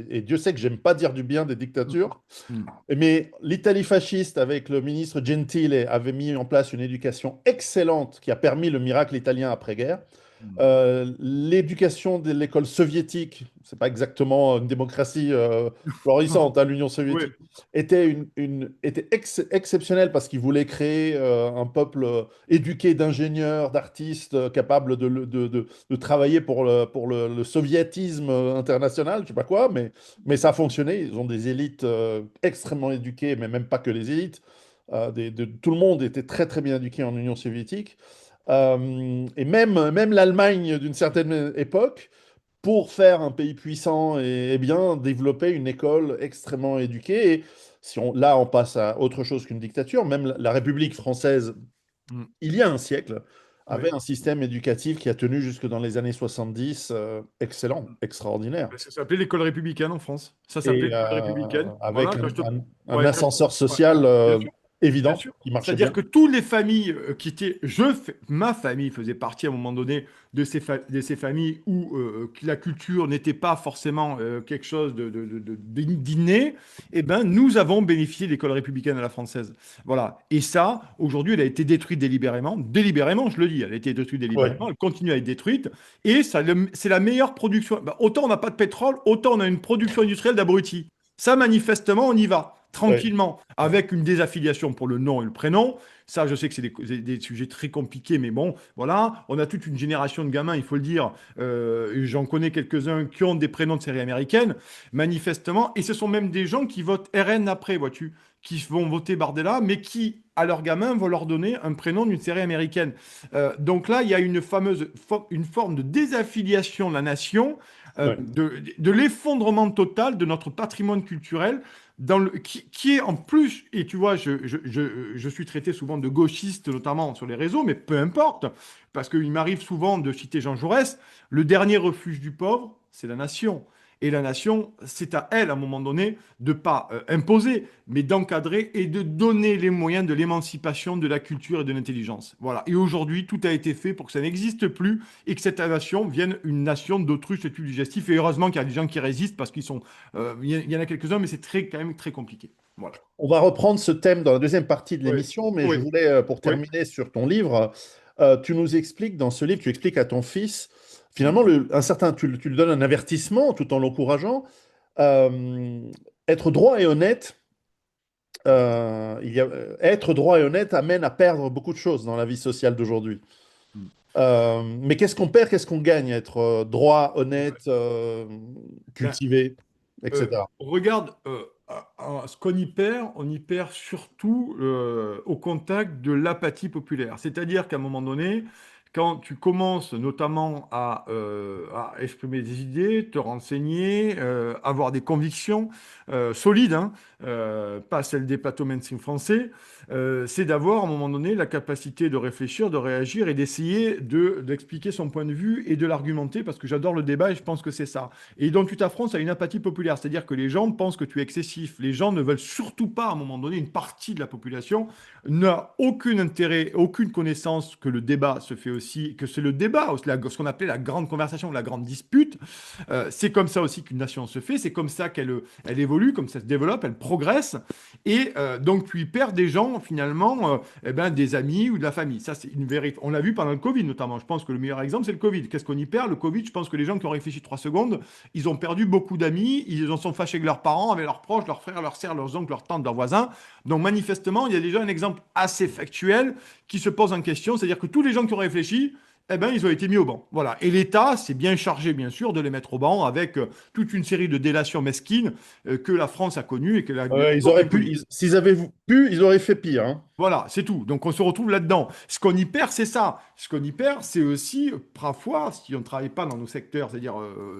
Speaker 1: et Dieu sait que j'aime pas dire du bien des
Speaker 2: Mm.
Speaker 1: dictatures,
Speaker 2: Mm.
Speaker 1: mais l'Italie fasciste avec le ministre Gentile avait mis en place une éducation excellente qui a permis le miracle italien après-guerre.
Speaker 2: Mm.
Speaker 1: L'éducation de l'école soviétique, c'est pas exactement une démocratie florissante, hein, l'Union
Speaker 2: Oui.
Speaker 1: soviétique, était exceptionnelle parce qu'ils voulaient créer un peuple éduqué d'ingénieurs, d'artistes, capables de travailler pour le soviétisme international, je sais pas quoi, mais ça a fonctionné. Ils ont des élites extrêmement éduquées, mais même pas que les élites. Tout le monde était très très bien éduqué en Union soviétique. Et même l'Allemagne d'une certaine époque, pour faire un pays puissant et bien, développer une école extrêmement éduquée. Et si là, on passe à autre chose qu'une dictature, même la République française,
Speaker 2: Mm.
Speaker 1: il y a un siècle,
Speaker 2: Oui.
Speaker 1: avait un système éducatif qui a tenu jusque dans les années 70, excellent, extraordinaire.
Speaker 2: Ça s'appelait l'école républicaine en France. Ça s'appelait
Speaker 1: Et
Speaker 2: l'école républicaine.
Speaker 1: avec
Speaker 2: Voilà, quand je te...
Speaker 1: un
Speaker 2: Ouais,
Speaker 1: ascenseur
Speaker 2: ouais,
Speaker 1: social
Speaker 2: bien sûr. Bien
Speaker 1: évident
Speaker 2: sûr.
Speaker 1: qui marchait
Speaker 2: C'est-à-dire
Speaker 1: bien.
Speaker 2: que toutes les familles qui étaient... Ma famille faisait partie à un moment donné de ces familles où la culture n'était pas forcément quelque chose d'inné. Eh ben, nous avons bénéficié de l'école républicaine à la française. Voilà. Et ça, aujourd'hui, elle a été détruite délibérément. Délibérément, je le dis, elle a été détruite
Speaker 1: Oui,
Speaker 2: délibérément. Elle continue à être détruite. Et ça, c'est la meilleure production. Bah, autant on n'a pas de pétrole, autant on a une production industrielle d'abrutis. Ça, manifestement, on y va
Speaker 1: oui.
Speaker 2: tranquillement, avec une désaffiliation pour le nom et le prénom. Ça, je sais que c'est des sujets très compliqués, mais bon, voilà. On a toute une génération de gamins, il faut le dire. J'en connais quelques-uns qui ont des prénoms de séries américaines, manifestement. Et ce sont même des gens qui votent RN après, vois-tu, qui vont voter Bardella, mais qui, à leurs gamins, vont leur donner un prénom d'une série américaine. Donc là, il y a une forme de désaffiliation de la nation,
Speaker 1: Oui.
Speaker 2: de l'effondrement total de notre patrimoine culturel qui est en plus, et tu vois, je suis traité souvent de gauchiste, notamment sur les réseaux, mais peu importe, parce qu'il m'arrive souvent de citer Jean Jaurès, le dernier refuge du pauvre, c'est la nation. Et la nation, c'est à elle, à un moment donné, de pas imposer, mais d'encadrer et de donner les moyens de l'émancipation de la culture et de l'intelligence. Voilà. Et aujourd'hui, tout a été fait pour que ça n'existe plus et que cette nation vienne une nation d'autruche et de tubes digestifs. Et heureusement qu'il y a des gens qui résistent parce qu'ils sont il y en a quelques-uns, mais c'est quand même très compliqué. Voilà.
Speaker 1: On va reprendre ce thème dans la deuxième partie de
Speaker 2: Oui,
Speaker 1: l'émission, mais je
Speaker 2: oui,
Speaker 1: voulais, pour
Speaker 2: oui.
Speaker 1: terminer sur ton livre, tu nous expliques dans ce livre, tu expliques à ton fils,
Speaker 2: Mm.
Speaker 1: finalement, tu lui donnes un avertissement tout en l'encourageant. Euh, être droit et honnête, être droit et honnête amène à perdre beaucoup de choses dans la vie sociale d'aujourd'hui.
Speaker 2: Mm.
Speaker 1: Mais qu'est-ce qu'on perd, qu'est-ce qu'on gagne, être droit,
Speaker 2: Ouais.
Speaker 1: honnête,
Speaker 2: Ben,
Speaker 1: cultivé, etc.
Speaker 2: regarde, ce on y perd surtout au contact de l'apathie populaire. C'est-à-dire qu'à un moment donné, quand tu commences notamment à exprimer des idées, te renseigner, avoir des convictions solides, hein, pas celles des plateaux mainstream français, c'est d'avoir à un moment donné la capacité de réfléchir, de réagir et d'essayer d'expliquer son point de vue et de l'argumenter, parce que j'adore le débat et je pense que c'est ça. Et donc tu t'affrontes à une apathie populaire, c'est-à-dire que les gens pensent que tu es excessif. Les gens ne veulent surtout pas, à un moment donné, une partie de la population n'a aucun intérêt, aucune connaissance que le débat se fait aussi, que c'est le débat, ce qu'on appelait la grande conversation, la grande dispute. C'est comme ça aussi qu'une nation se fait, c'est comme ça elle évolue, comme ça se développe, elle progresse. Et donc tu y perds des gens, finalement, eh ben, des amis ou de la famille. Ça, c'est une vérité. On l'a vu pendant le Covid, notamment. Je pense que le meilleur exemple, c'est le Covid. Qu'est-ce qu'on y perd? Le Covid, je pense que les gens qui ont réfléchi 3 secondes, ils ont perdu beaucoup d'amis, ils en sont fâchés avec leurs parents, avec leurs proches, leurs frères, leurs sœurs, leurs oncles, leurs tantes, leurs voisins. Donc manifestement, il y a déjà un exemple assez factuel qui se pose en question, c'est-à-dire que tous les gens qui ont réfléchi, eh ben, ils ont été mis au banc. Voilà. Et l'État s'est bien chargé, bien sûr, de les mettre au banc avec toute une série de délations mesquines que la France a connues et que
Speaker 1: Ils
Speaker 2: l'Europe a
Speaker 1: auraient pu,
Speaker 2: connues.
Speaker 1: s'ils avaient pu, ils auraient fait pire, hein.
Speaker 2: Voilà, c'est tout. Donc on se retrouve là-dedans. Ce qu'on y perd, c'est ça. Ce qu'on y perd, c'est aussi, parfois, si on ne travaille pas dans nos secteurs, c'est-à-dire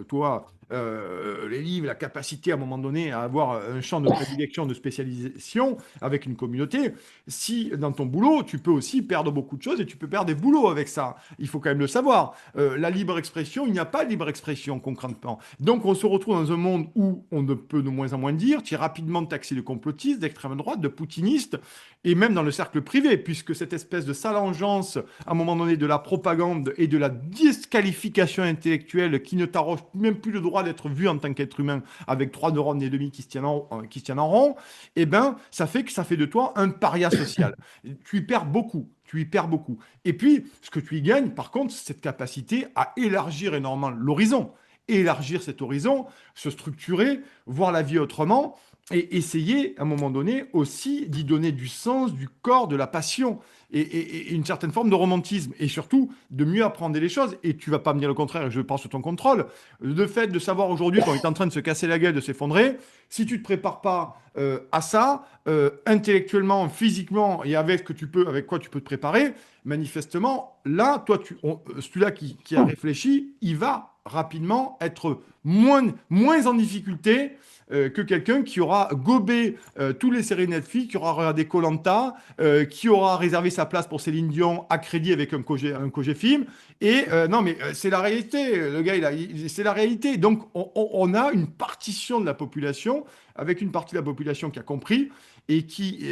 Speaker 2: toi, les livres, la capacité à un moment donné à avoir un champ de prédilection, de spécialisation avec une communauté, si dans ton boulot, tu peux aussi perdre beaucoup de choses et tu peux perdre des boulots avec ça. Il faut quand même le savoir. La libre expression, il n'y a pas de libre expression concrètement. Donc on se retrouve dans un monde où on ne peut de moins en moins dire, tu es rapidement taxé de complotiste, d'extrême droite, de poutiniste, et même dans le cercle privé, puisque cette espèce de salangeance, à un moment donné, de la propagande et de la disqualification intellectuelle qui ne t'arroge même plus le droit d'être vu en tant qu'être humain avec 3 neurones et demi qui se tiennent en rond, eh ben, ça fait que ça fait de toi un paria social. Tu y perds beaucoup. Tu y perds beaucoup. Et puis, ce que tu y gagnes, par contre, c'est cette capacité à élargir énormément l'horizon. Élargir cet horizon, se structurer, voir la vie autrement, et essayer, à un moment donné, aussi d'y donner du sens, du corps, de la passion et une certaine forme de romantisme. Et surtout, de mieux apprendre les choses. Et tu vas pas me dire le contraire, je pense sous ton contrôle. Le fait de savoir aujourd'hui qu'on est en train de se casser la gueule, de s'effondrer, si tu ne te prépares pas à ça, intellectuellement, physiquement, et avec, ce que tu peux, avec quoi tu peux te préparer, manifestement, là, toi, celui-là qui a réfléchi, il va rapidement être moins en difficulté que quelqu'un qui aura gobé tous les séries Netflix, qui aura regardé koh qui aura réservé sa place pour Céline Dion à crédit avec un Kogé Film. Et non, mais c'est la réalité. Le gars, c'est la réalité. Donc, on a une partition de la population, avec une partie de la population qui a compris et qui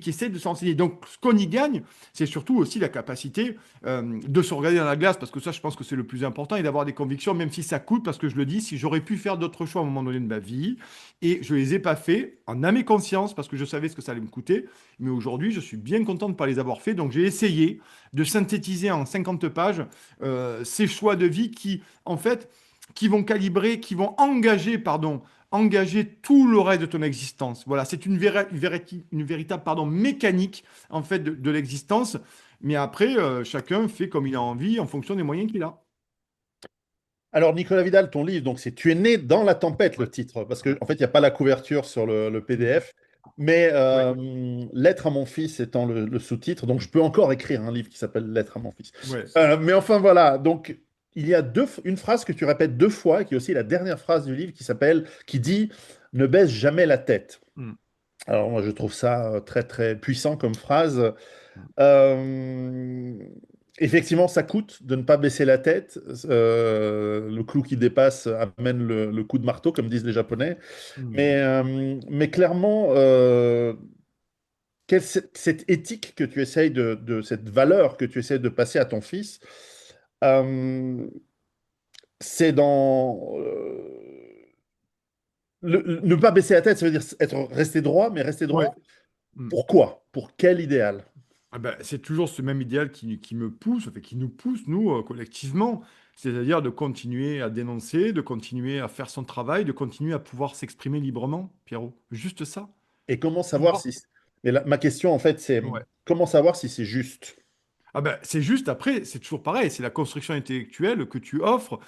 Speaker 2: essaie de s'enseigner. Donc, ce qu'on y gagne, c'est surtout aussi la capacité de se regarder dans la glace, parce que ça, je pense que c'est le plus important, et d'avoir des convictions, même si ça coûte, parce que je le dis, si j'aurais pu faire d'autres choix à un moment donné de ma vie, et je les ai pas faits, en âme et conscience, parce que je savais ce que ça allait me coûter, mais aujourd'hui, je suis bien content de ne pas les avoir faits, donc j'ai essayé de synthétiser en 50 pages ces choix de vie qui, en fait, qui vont calibrer, qui vont engager, pardon, engager tout le reste de ton existence. Voilà, c'est une véritable pardon, mécanique en fait de l'existence. Mais après, chacun fait comme il a envie en fonction des moyens qu'il a.
Speaker 1: Alors, Nicolas Vidal, ton livre, donc c'est Tu es né dans la tempête,
Speaker 2: Ouais,
Speaker 1: le titre, parce
Speaker 2: ouais.
Speaker 1: qu'en fait, il n'y a pas la couverture sur le
Speaker 2: Mm.
Speaker 1: PDF, mais
Speaker 2: Ouais,
Speaker 1: Lettre à mon fils étant le sous-titre, donc je peux encore écrire un livre qui s'appelle Lettre à mon fils.
Speaker 2: ouais.
Speaker 1: Mais enfin, voilà, donc il y a une phrase que tu répètes deux fois, qui est aussi la dernière phrase du livre, qui dit Ne baisse jamais la tête.
Speaker 2: Mm.
Speaker 1: Alors, moi, je trouve ça très, très puissant comme phrase.
Speaker 2: Mm.
Speaker 1: Euh, Effectivement, ça coûte de ne pas baisser la tête. Le clou qui dépasse amène le coup de marteau, comme disent les Japonais.
Speaker 2: Mm.
Speaker 1: Mais clairement, cette éthique que tu essayes cette valeur que tu essayes de passer à ton fils, euh, c'est dans ne pas baisser la tête, ça veut dire rester droit, mais rester
Speaker 2: Ouais.
Speaker 1: droit.
Speaker 2: Mm.
Speaker 1: Pourquoi? Pour quel idéal?
Speaker 2: Ah ben, c'est toujours ce même idéal qui me pousse, enfin, qui nous pousse, nous, collectivement. C'est-à-dire de continuer à dénoncer, de continuer à faire son travail, de continuer à pouvoir s'exprimer librement, Pierrot. Juste ça.
Speaker 1: Et comment savoir
Speaker 2: Pouvoir.
Speaker 1: si... Mais ma question, en fait, c'est
Speaker 2: Ouais.
Speaker 1: comment savoir si c'est juste?
Speaker 2: Ah ben, c'est juste après, c'est toujours pareil, c'est la construction intellectuelle que tu offres,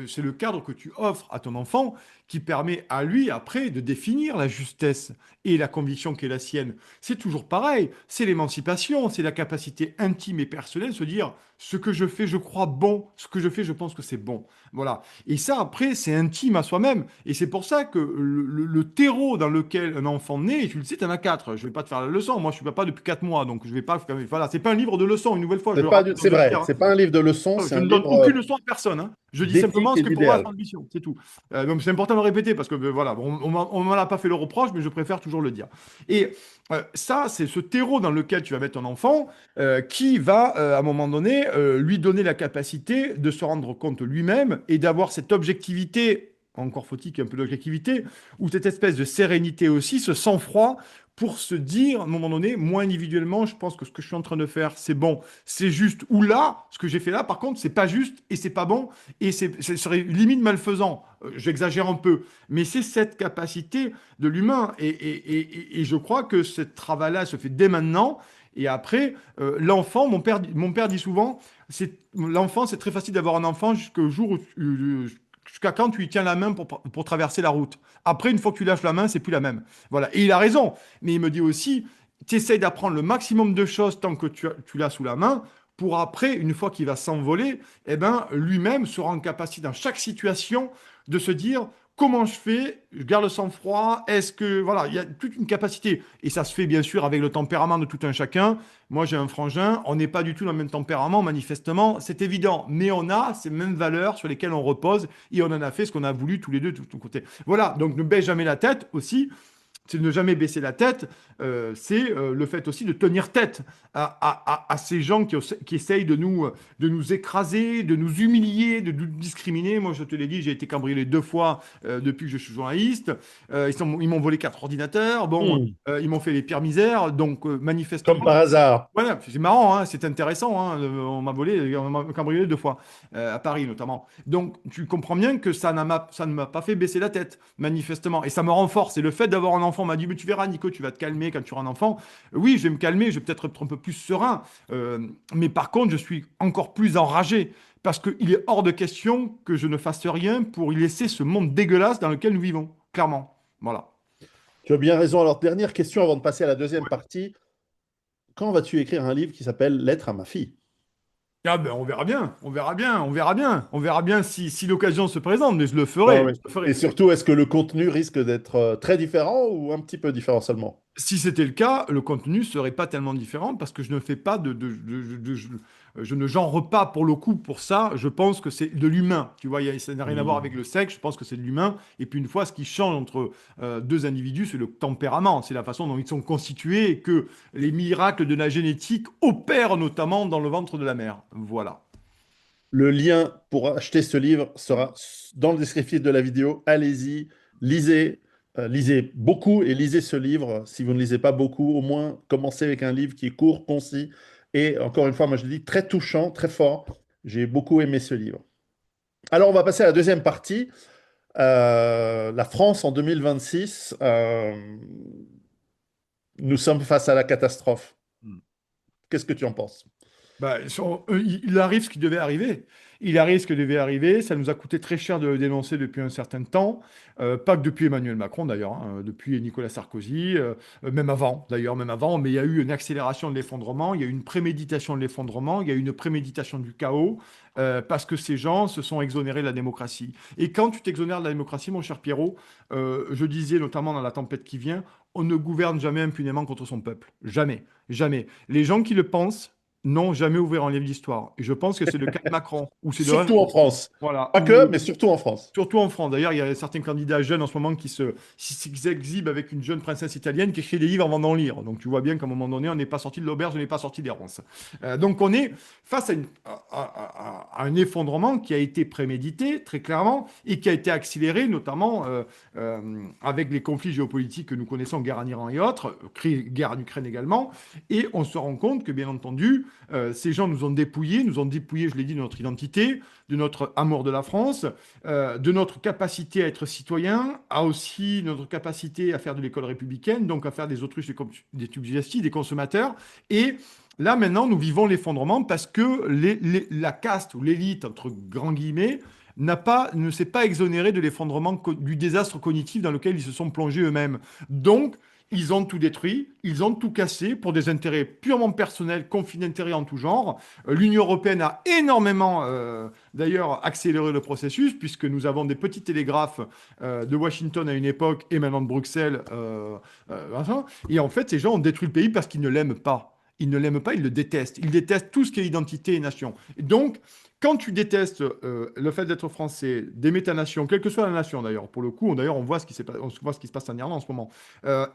Speaker 2: c'est le cadre que tu offres à ton enfant qui permet à lui après de définir la justesse et la conviction qui est la sienne. C'est toujours pareil, c'est l'émancipation, c'est la capacité intime et personnelle de se dire ce que je fais, je crois bon, ce que je fais, je pense que c'est bon. Voilà. Et ça après, c'est intime à soi-même. Et c'est pour ça que le terreau dans lequel un enfant naît, et tu le sais, tu en as quatre. Je vais pas te faire la leçon, moi je suis papa depuis 4 mois, donc je vais pas. Voilà, c'est pas un livre de leçons, une nouvelle fois, je le rappelle,
Speaker 1: C'est
Speaker 2: de le
Speaker 1: vrai,
Speaker 2: dire, hein.
Speaker 1: c'est pas un livre de leçons, c'est
Speaker 2: Je
Speaker 1: un
Speaker 2: ne donne
Speaker 1: livre
Speaker 2: aucune leçon à personne, hein. Je dis simplement
Speaker 1: d'éthique
Speaker 2: ce
Speaker 1: et
Speaker 2: que pour moi c'est
Speaker 1: d'idéal.
Speaker 2: l'ambition, c'est tout. Donc c'est important de le répéter parce que voilà, bon, on m'en a pas fait le reproche, mais je préfère toujours le dire. Et ça, c'est ce terreau dans lequel tu vas mettre ton enfant qui va, à un moment donné, lui donner la capacité de se rendre compte lui-même et d'avoir cette objectivité, encore faut-il qu'il y ait un peu d'objectivité, ou cette espèce de sérénité aussi, ce sang-froid pour se dire, à un moment donné, moi individuellement, je pense que ce que je suis en train de faire, c'est bon, c'est juste. Ou là, ce que j'ai fait là, par contre, c'est pas juste et c'est pas bon et ce serait limite malfaisant. J'exagère un peu, mais c'est cette capacité de l'humain. Et je crois que ce travail-là se fait dès maintenant. Et après, l'enfant, mon père dit souvent, l'enfant, c'est très facile d'avoir un enfant jusqu'au jour jusqu'à quand tu lui tiens la main pour traverser la route. Après, une fois que tu lâches la main, c'est plus la même. Voilà. Et il a raison. Mais il me dit aussi, tu essayes d'apprendre le maximum de choses tant que tu l'as sous la main pour après, une fois qu'il va s'envoler, eh ben, lui-même sera en capacité dans chaque situation de se dire comment je fais, je garde le sang-froid, est-ce que... Voilà, il y a toute une capacité. Et ça se fait bien sûr avec le tempérament de tout un chacun. Moi, j'ai un frangin, on n'est pas du tout dans le même tempérament, manifestement, c'est évident. Mais on a ces mêmes valeurs sur lesquelles on repose et on en a fait ce qu'on a voulu tous les deux de tout côté. Voilà, donc ne baisse jamais la tête aussi, c'est de ne jamais baisser la tête, c'est le fait aussi de tenir tête à ces gens qui essayent de nous écraser, de nous humilier, de nous discriminer. Moi, je te l'ai dit, j'ai été cambriolé 2 fois depuis que je suis journaliste. Ils m'ont volé 4 ordinateurs. Bon,
Speaker 1: Hmm.
Speaker 2: ils m'ont fait les pires misères. Donc,
Speaker 1: Comme
Speaker 2: manifestement,
Speaker 1: par hasard.
Speaker 2: voilà, c'est marrant, hein, c'est intéressant, hein, on m'a cambriolé 2 fois, à Paris notamment. Donc tu comprends bien que ça ne m'a pas fait baisser la tête, manifestement. Et ça me renforce. Et le fait d'avoir un enfant m'a dit, mais tu verras, Nico, tu vas te calmer quand tu auras un enfant. Oui, je vais me calmer, je vais peut-être être un peu plus serein. Mais par contre, je suis encore plus enragé. Parce qu'il est hors de question que je ne fasse rien pour y laisser ce monde dégueulasse dans lequel nous vivons. Clairement. Voilà.
Speaker 1: Tu as bien raison. Alors, dernière question avant de passer à la deuxième partie. Quand vas-tu écrire un livre qui s'appelle Lettre à ma fille?
Speaker 2: Ah ben on verra bien, on verra bien, on verra bien, on verra bien si l'occasion se présente, mais
Speaker 1: Ouais, ouais.
Speaker 2: je le
Speaker 1: Et
Speaker 2: ferai.
Speaker 1: surtout, est-ce que le contenu risque d'être très différent ou un petit peu différent seulement?
Speaker 2: Si c'était le cas, le contenu serait pas tellement différent parce que je ne fais pas je ne genre pas pour le coup pour ça. Je pense que c'est de l'humain. Tu vois, ça n'a rien à voir avec
Speaker 1: Hmm.
Speaker 2: le sexe. Je pense que c'est de l'humain. Et puis une fois, ce qui change entre deux individus, c'est le tempérament. C'est la façon dont ils sont constitués et que les miracles de la génétique opèrent notamment dans le ventre de la mère. Voilà.
Speaker 1: Le lien pour acheter ce livre sera dans le descriptif de la vidéo. Allez-y, lisez, lisez beaucoup et lisez ce livre. Si vous ne lisez pas beaucoup, au moins commencez avec un livre qui est court, concis et encore une fois, moi je le dis, très touchant, très fort. J'ai beaucoup aimé ce livre. Alors on va passer à la deuxième partie. La France en 2026. Nous sommes face à la catastrophe. Qu'est-ce que tu en penses?
Speaker 2: Bah, il arrive ce qui devait arriver. Il arrive ce qui devait arriver. Ça nous a coûté très cher de le dénoncer depuis un certain temps. Pas que depuis Emmanuel Macron d'ailleurs, hein, depuis Nicolas Sarkozy, même avant d'ailleurs, même avant. Mais il y a eu une accélération de l'effondrement, il y a eu une préméditation de l'effondrement, il y a eu une préméditation du chaos, parce que ces gens se sont exonérés de la démocratie. Et quand tu t'exonères de la démocratie, mon cher Pierrot, je disais notamment dans La tempête qui vient, on ne gouverne jamais impunément contre son peuple. Jamais. Jamais. Les gens qui le pensent, non, jamais ouvrir un livre d'histoire. Et je pense que c'est le cas de Macron, ou c'est
Speaker 1: Surtout en France.
Speaker 2: voilà,
Speaker 1: Pas que, mais surtout en France.
Speaker 2: surtout en France. D'ailleurs, il y a certains candidats jeunes en ce moment qui s'exhibent avec une jeune princesse italienne qui écrit des livres avant d'en lire. Donc tu vois bien qu'à un moment donné, on n'est pas sorti de l'auberge, on n'est pas sorti des ronces. Donc on est face à un effondrement qui a été prémédité, très clairement, et qui a été accéléré, notamment avec les conflits géopolitiques que nous connaissons, guerre en Iran et autres, guerre en Ukraine également. Et on se rend compte que, bien entendu, ces gens nous ont dépouillé, je l'ai dit, de notre identité, de notre amour de la France, de notre capacité à être citoyen, à aussi notre capacité à faire de l'école républicaine, donc à faire des autruches, des subjugatifs, des consommateurs. Et là, maintenant, nous vivons l'effondrement parce que la caste ou l'élite, entre grands guillemets, ne s'est pas exonérée de l'effondrement, du désastre cognitif dans lequel ils se sont plongés eux-mêmes. Donc, ils ont tout détruit, ils ont tout cassé pour des intérêts purement personnels, conflits d'intérêts en tout genre. L'Union européenne a énormément, d'ailleurs, accéléré le processus, puisque nous avons des petits télégraphes de Washington à une époque et maintenant de Bruxelles. Enfin. Et en fait, ces gens ont détruit le pays parce qu'ils ne l'aiment pas. Ils ne l'aiment pas, ils le détestent. Ils détestent tout ce qui est identité et nation. Et donc, quand tu détestes le fait d'être français, d'aimer ta nation, quelle que soit la nation d'ailleurs, pour le coup, d'ailleurs, on voit ce qui on voit ce qui se passe en Irlande en ce moment,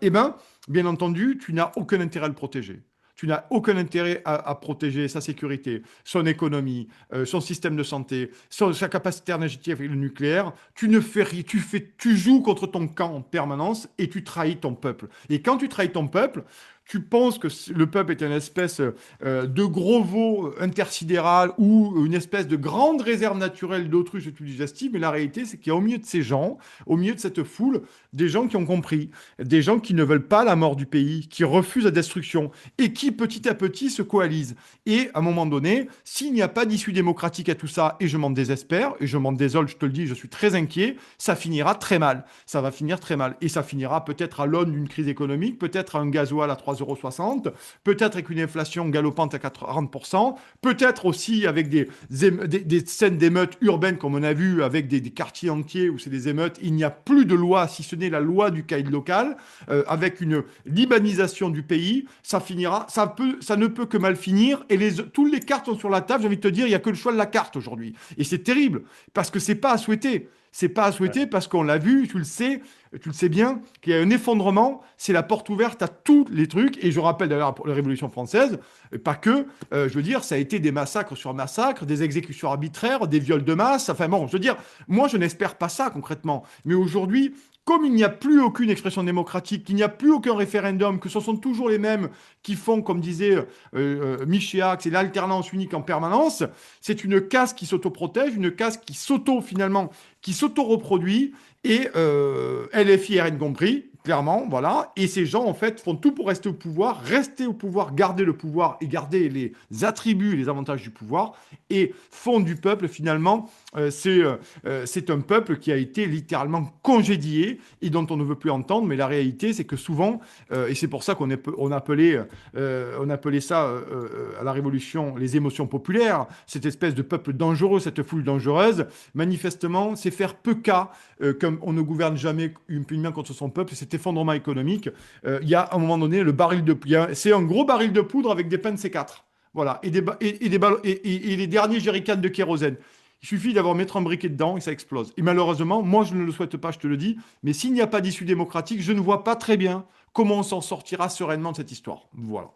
Speaker 2: eh ben, bien entendu, tu n'as aucun intérêt à le protéger. Tu n'as aucun intérêt à protéger sa sécurité, son économie, son système de santé, sa capacité énergétique avec le nucléaire. Tu ne fais rien, tu joues contre ton camp en permanence et tu trahis ton peuple. Et quand tu trahis ton peuple, tu penses que le peuple est une espèce de gros veau intersidéral ou une espèce de grande réserve naturelle d'autruche et tout digestif, mais la réalité, c'est qu'il y a au milieu de ces gens, au milieu de cette foule, des gens qui ont compris, des gens qui ne veulent pas la mort du pays, qui refusent la destruction et qui petit à petit se coalisent. Et à un moment donné, s'il n'y a pas d'issue démocratique à tout ça, et je m'en désespère, et je m'en désole, je te le dis, je suis très inquiet, ça finira très mal. Ça va finir très mal. Et ça finira peut-être à l'aune d'une crise économique, peut-être à un gasoil à 3,60 €, peut-être avec une inflation galopante à 40%, peut-être aussi avec des scènes d'émeutes urbaines comme on a vu avec des quartiers entiers où c'est des émeutes. Il n'y a plus de loi, si ce n'est la loi du caïd local, avec une libanisation du pays. Ça finira, ça ne peut que mal finir. Et toutes les cartes sont sur la table. J'ai envie de te dire, il n'y a que le choix de la carte aujourd'hui. Et c'est terrible parce que c'est pas à souhaiter. C'est pas à souhaiter parce qu'on l'a vu, tu le sais bien, qu'il y a un effondrement, c'est la porte ouverte à tous les trucs. Et je rappelle d'ailleurs la Révolution française, pas que, je veux dire, ça a été des massacres sur massacres, des exécutions arbitraires, des viols de masse. Enfin bon, je veux dire, moi je n'espère pas ça concrètement. Mais aujourd'hui, comme il n'y a plus aucune expression démocratique, qu'il n'y a plus aucun référendum, que ce sont toujours les mêmes qui font, comme disait Michéak, c'est l'alternance unique en permanence, c'est une caste qui s'autoprotège, une caste qui s'auto-reproduit, et LFI RN compris, clairement, voilà. Et ces gens, en fait, font tout pour rester au pouvoir, garder le pouvoir et garder les attributs, les avantages du pouvoir, et font du peuple, finalement, c'est un peuple qui a été littéralement congédié et dont on ne veut plus entendre. Mais la réalité, c'est que souvent, et c'est pour ça on appelait ça à la Révolution les émotions populaires, cette espèce de peuple dangereux, cette foule dangereuse, manifestement, c'est faire peu cas, comme on ne gouverne jamais impunément contre son peuple, cet effondrement économique. Il y a à un moment donné le baril de, c'est un gros baril de poudre avec des pinces C4. Voilà, et les derniers jerrycans de kérosène. Il suffit d'avoir mettre un briquet dedans et ça explose. Et malheureusement, moi je ne le souhaite pas, je te le dis, mais s'il n'y a pas d'issue démocratique, je ne vois pas très bien comment on s'en sortira sereinement de cette histoire. Voilà.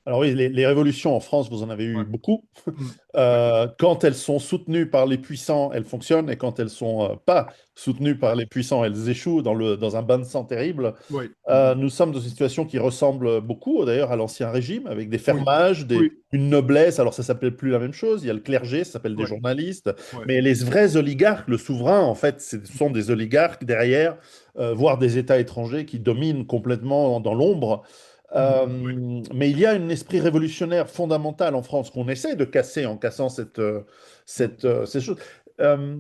Speaker 1: Alors oui, les révolutions en France, vous en avez eu
Speaker 2: Ouais.
Speaker 1: beaucoup.
Speaker 2: Mm. Ouais.
Speaker 1: Quand elles sont soutenues par les puissants, elles fonctionnent, et quand elles sont pas soutenues par
Speaker 2: Ouais.
Speaker 1: les puissants, elles échouent dans un bain de sang terrible.
Speaker 2: Ouais. Mm.
Speaker 1: Nous sommes dans une situation qui ressemble beaucoup, d'ailleurs, à l'Ancien Régime, avec des
Speaker 2: Oui.
Speaker 1: fermages,
Speaker 2: Oui.
Speaker 1: une noblesse. Alors ça s'appelle plus la même chose. Il y a le clergé, ça s'appelle des
Speaker 2: Ouais.
Speaker 1: journalistes,
Speaker 2: Ouais.
Speaker 1: mais les vrais oligarques, le souverain, en fait, ce sont des oligarques derrière, voire des États étrangers qui dominent complètement dans l'ombre.
Speaker 2: Mm.
Speaker 1: Mais il y a un esprit révolutionnaire fondamental en France qu'on essaie de casser en cassant
Speaker 2: Mm.
Speaker 1: ces choses. Euh,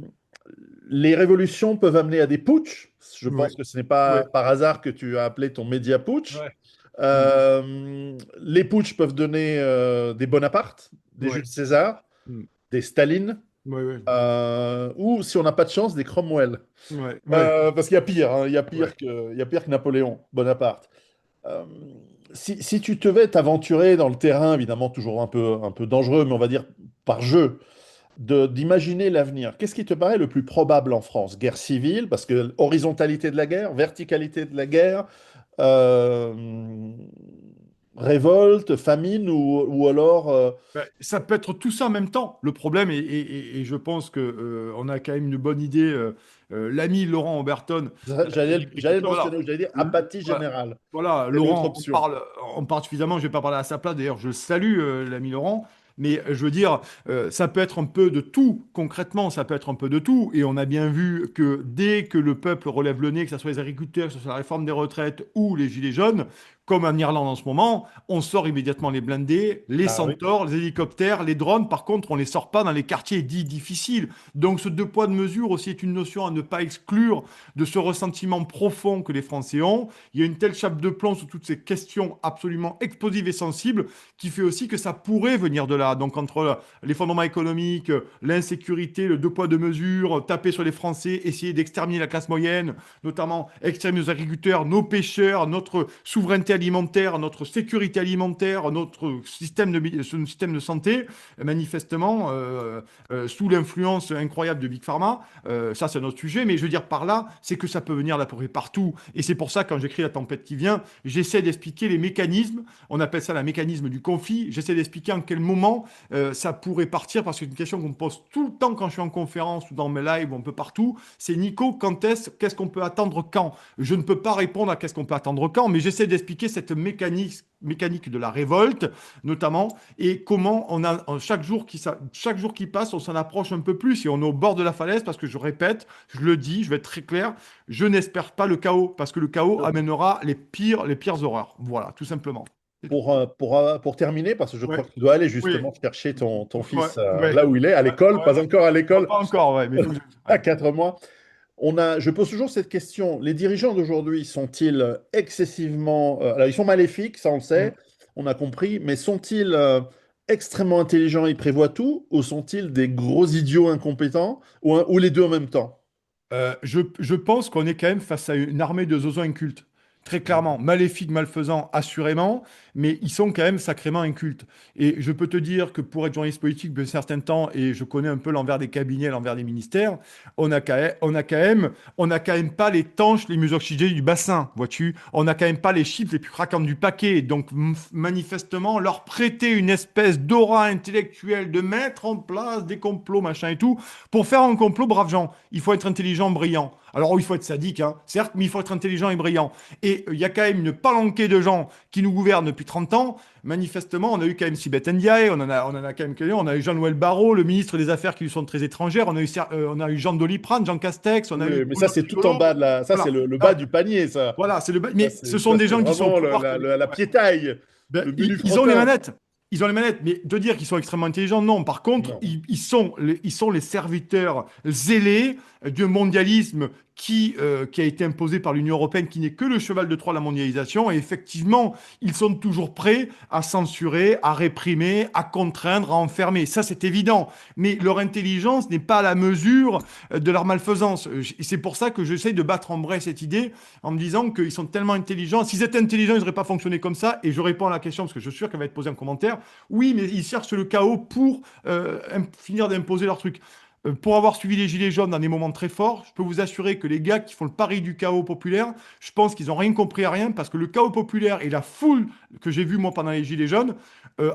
Speaker 1: les révolutions peuvent amener à des putschs. Je
Speaker 2: Oui.
Speaker 1: pense que ce n'est pas
Speaker 2: Oui.
Speaker 1: par hasard que tu as appelé ton média putsch.
Speaker 2: Ouais. Mm.
Speaker 1: Les putschs peuvent donner des Bonaparte, des
Speaker 2: Ouais.
Speaker 1: Jules César,
Speaker 2: Mm.
Speaker 1: des Staline,
Speaker 2: Ouais. Ouais.
Speaker 1: ou si on n'a pas de chance, des Cromwell.
Speaker 2: Ouais. Ouais.
Speaker 1: Parce qu'il y a pire, hein,
Speaker 2: Ouais.
Speaker 1: il y a pire que Napoléon Bonaparte. Euh, si tu devais t'aventurer dans le terrain, évidemment toujours un peu dangereux, mais on va dire par jeu, d'imaginer l'avenir, qu'est-ce qui te paraît le plus probable en France? Guerre civile, parce que horizontalité de la guerre, verticalité de la guerre, euh, révolte, famine, ou alors
Speaker 2: Ben, ça peut être tout ça en même temps. Le problème, et je pense que on a quand même une bonne idée. L'ami Laurent Oberton,
Speaker 1: j'allais le
Speaker 2: voilà,
Speaker 1: mentionner, j'allais dire apathie
Speaker 2: voilà,
Speaker 1: générale.
Speaker 2: voilà,
Speaker 1: C'est l'autre
Speaker 2: Laurent,
Speaker 1: option.
Speaker 2: on parle suffisamment. Je vais pas parler à sa place. D'ailleurs, je le salue, l'ami Laurent. Mais je veux dire, ça peut être un peu de tout. Concrètement, ça peut être un peu de tout. Et on a bien vu que dès que le peuple relève le nez, que ce soit les agriculteurs, que ce soit la réforme des retraites ou les gilets jaunes, comme en Irlande en ce moment, on sort immédiatement les blindés, les
Speaker 1: Ah oui.
Speaker 2: centaures, les hélicoptères, les drones. Par contre, on ne les sort pas dans les quartiers dits difficiles. Donc, ce deux poids, deux mesures aussi est une notion à ne pas exclure de ce ressentiment profond que les Français ont. Il y a une telle chape de plomb sur toutes ces questions absolument explosives et sensibles qui fait aussi que ça pourrait venir de là. Donc, entre l'effondrement économique, l'insécurité, le deux poids, deux mesures, taper sur les Français, essayer d'exterminer la classe moyenne, notamment exterminer nos agriculteurs, nos pêcheurs, notre souveraineté alimentaire, notre sécurité alimentaire, notre système de santé, manifestement, sous l'influence incroyable de Big Pharma. Ça, c'est un autre sujet, mais je veux dire par là, c'est que ça peut venir d'à peu près partout. Et c'est pour ça, quand j'écris La tempête qui vient, j'essaie d'expliquer les mécanismes. On appelle ça le mécanisme du conflit. J'essaie d'expliquer en quel moment ça pourrait partir, parce que c'est une question qu'on me pose tout le temps quand je suis en conférence ou dans mes lives ou un peu partout. C'est Nico, qu'est-ce qu'on peut attendre quand? Je ne peux pas répondre à qu'est-ce qu'on peut attendre quand, mais j'essaie d'expliquer cette mécanique de la révolte, notamment, et comment chaque jour qui passe, on s'en approche un peu plus et on est au bord de la falaise, parce que je répète, je le dis, je vais être très clair, je n'espère pas le chaos, parce que le chaos amènera les pires horreurs. Voilà, tout simplement. C'est tout.
Speaker 1: Pour terminer, parce que je
Speaker 2: Ouais,
Speaker 1: crois que tu dois aller
Speaker 2: oui,
Speaker 1: justement chercher ton
Speaker 2: ouais,
Speaker 1: fils
Speaker 2: ouais,
Speaker 1: là où il est, à
Speaker 2: ouais,
Speaker 1: l'école,
Speaker 2: ouais.
Speaker 1: pas encore à l'école,
Speaker 2: Pas encore, ouais, mais il faut que
Speaker 1: à 4 mois. Je pose toujours cette question. Les dirigeants d'aujourd'hui sont-ils excessivement... alors, ils sont maléfiques, ça on le sait,
Speaker 2: Mm.
Speaker 1: on a compris, mais sont-ils extrêmement intelligents, ils prévoient tout, ou sont-ils des gros idiots incompétents, ou les deux en même temps?
Speaker 2: Je pense qu'on est quand même face à une armée de zozos incultes. Très clairement, maléfiques, malfaisants, assurément, mais ils sont quand même sacrément incultes. Et je peux te dire que pour être journaliste politique depuis un certain temps, et je connais un peu l'envers des cabinets, l'envers des ministères, on a quand même pas les tanches, les mieux oxygénés du bassin, vois-tu. On n'a quand même pas les chiffres les plus craquants du paquet. Donc, manifestement, leur prêter une espèce d'aura intellectuelle de mettre en place des complots, machin et tout. Pour faire un complot, braves gens, il faut être intelligent, brillant. Alors, il faut être sadique, hein, certes, mais il faut être intelligent et brillant. Et et il y a quand même une palanquée de gens qui nous gouvernent depuis 30 ans. Manifestement, on a eu quand même Sibeth Ndiaye, on en a quand même quelques, on a eu Jean-Noël Barrot, le ministre des Affaires qui lui sont très étrangères, on a eu Jean Doliprane, Jean Castex, on a eu
Speaker 1: Oui, mais ça,
Speaker 2: Bruno
Speaker 1: c'est tout en
Speaker 2: Piccolo.
Speaker 1: bas de la. Ça, c'est
Speaker 2: Voilà.
Speaker 1: le bas du panier, ça.
Speaker 2: Voilà,
Speaker 1: Ça,
Speaker 2: mais ce
Speaker 1: c'est
Speaker 2: sont
Speaker 1: ça,
Speaker 2: des
Speaker 1: c'est
Speaker 2: gens qui sont au
Speaker 1: vraiment
Speaker 2: pouvoir.
Speaker 1: la piétaille,
Speaker 2: Ben,
Speaker 1: le but du
Speaker 2: ils ont les
Speaker 1: fretin.
Speaker 2: manettes. Ils ont les manettes, mais de dire qu'ils sont extrêmement intelligents, non. Par contre,
Speaker 1: Non.
Speaker 2: ils sont les serviteurs zélés du mondialisme qui a été imposé par l'Union européenne, qui n'est que le cheval de Troie de la mondialisation. Et effectivement, ils sont toujours prêts à censurer, à réprimer, à contraindre, à enfermer. Ça, c'est évident. Mais leur intelligence n'est pas à la mesure de leur malfaisance. Et c'est pour ça que j'essaye de battre en brèche cette idée en me disant qu'ils sont tellement intelligents. S'ils étaient intelligents, ils n'auraient pas fonctionné comme ça. Et je réponds à la question parce que je suis sûr qu'elle va être posée en commentaire. Oui, mais ils cherchent le chaos pour finir d'imposer leur truc. Pour avoir suivi les Gilets jaunes dans des moments très forts, je peux vous assurer que les gars qui font le pari du chaos populaire, je pense qu'ils n'ont rien compris à rien parce que le chaos populaire et la foule que j'ai vue moi pendant les Gilets jaunes,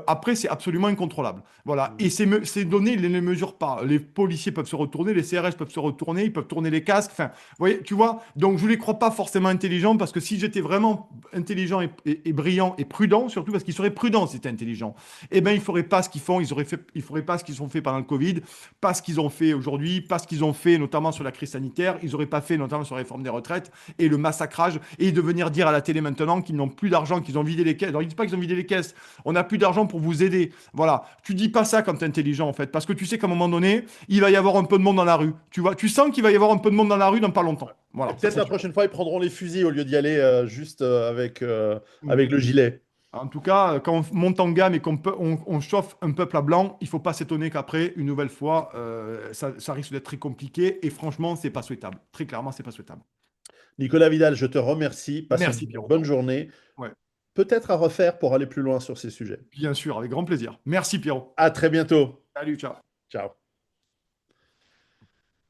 Speaker 2: après c'est absolument incontrôlable. Voilà. Et ces données, ils ne les mesurent pas. Les policiers peuvent se retourner, les CRS peuvent se retourner, ils peuvent tourner les casques. Enfin, vous voyez, tu vois. Donc je ne les crois pas forcément intelligents parce que si j'étais vraiment intelligent et brillant et prudent, surtout parce qu'ils seraient prudents si c'était intelligent, eh ben ils ne feraient pas ce qu'ils font, ils feraient pas ce qu'ils ont fait pendant le Covid, pas ce qu'ils ont fait aujourd'hui, pas ce qu'ils ont fait notamment sur la crise sanitaire, ils n'auraient pas fait notamment sur la réforme des retraites et le massacrage et de venir dire à la télé maintenant qu'ils n'ont plus d'argent, qu'ils ont vidé les caisses. Alors ils disent pas qu'ils ont vidé les caisses, on n'a plus d'argent pour vous aider. Voilà, tu dis pas ça quand tu es intelligent en fait, parce que tu sais qu'à un moment donné, il va y avoir un peu de monde dans la rue. Tu vois, tu sens qu'il va y avoir un peu de monde dans la rue dans pas longtemps.
Speaker 1: Et
Speaker 2: Voilà, ça
Speaker 1: peut-être
Speaker 2: c'est
Speaker 1: la
Speaker 2: sûr.
Speaker 1: prochaine fois, ils prendront les fusils au lieu d'y aller juste
Speaker 2: Mm.
Speaker 1: avec le gilet.
Speaker 2: En tout cas, quand on monte en gamme et on chauffe un peuple à blanc, il faut pas s'étonner qu'après, une nouvelle fois, ça risque d'être très compliqué. Et franchement, c'est pas souhaitable. Très clairement, c'est pas souhaitable.
Speaker 1: Nicolas Vidal, je te remercie. Passe une
Speaker 2: Merci Pierrot.
Speaker 1: bonne journée.
Speaker 2: Ouais,
Speaker 1: Peut-être à refaire pour aller plus loin sur ces sujets.
Speaker 2: bien sûr, avec grand plaisir. Merci Pierrot.
Speaker 1: À très bientôt.
Speaker 2: Salut, ciao.
Speaker 1: Ciao.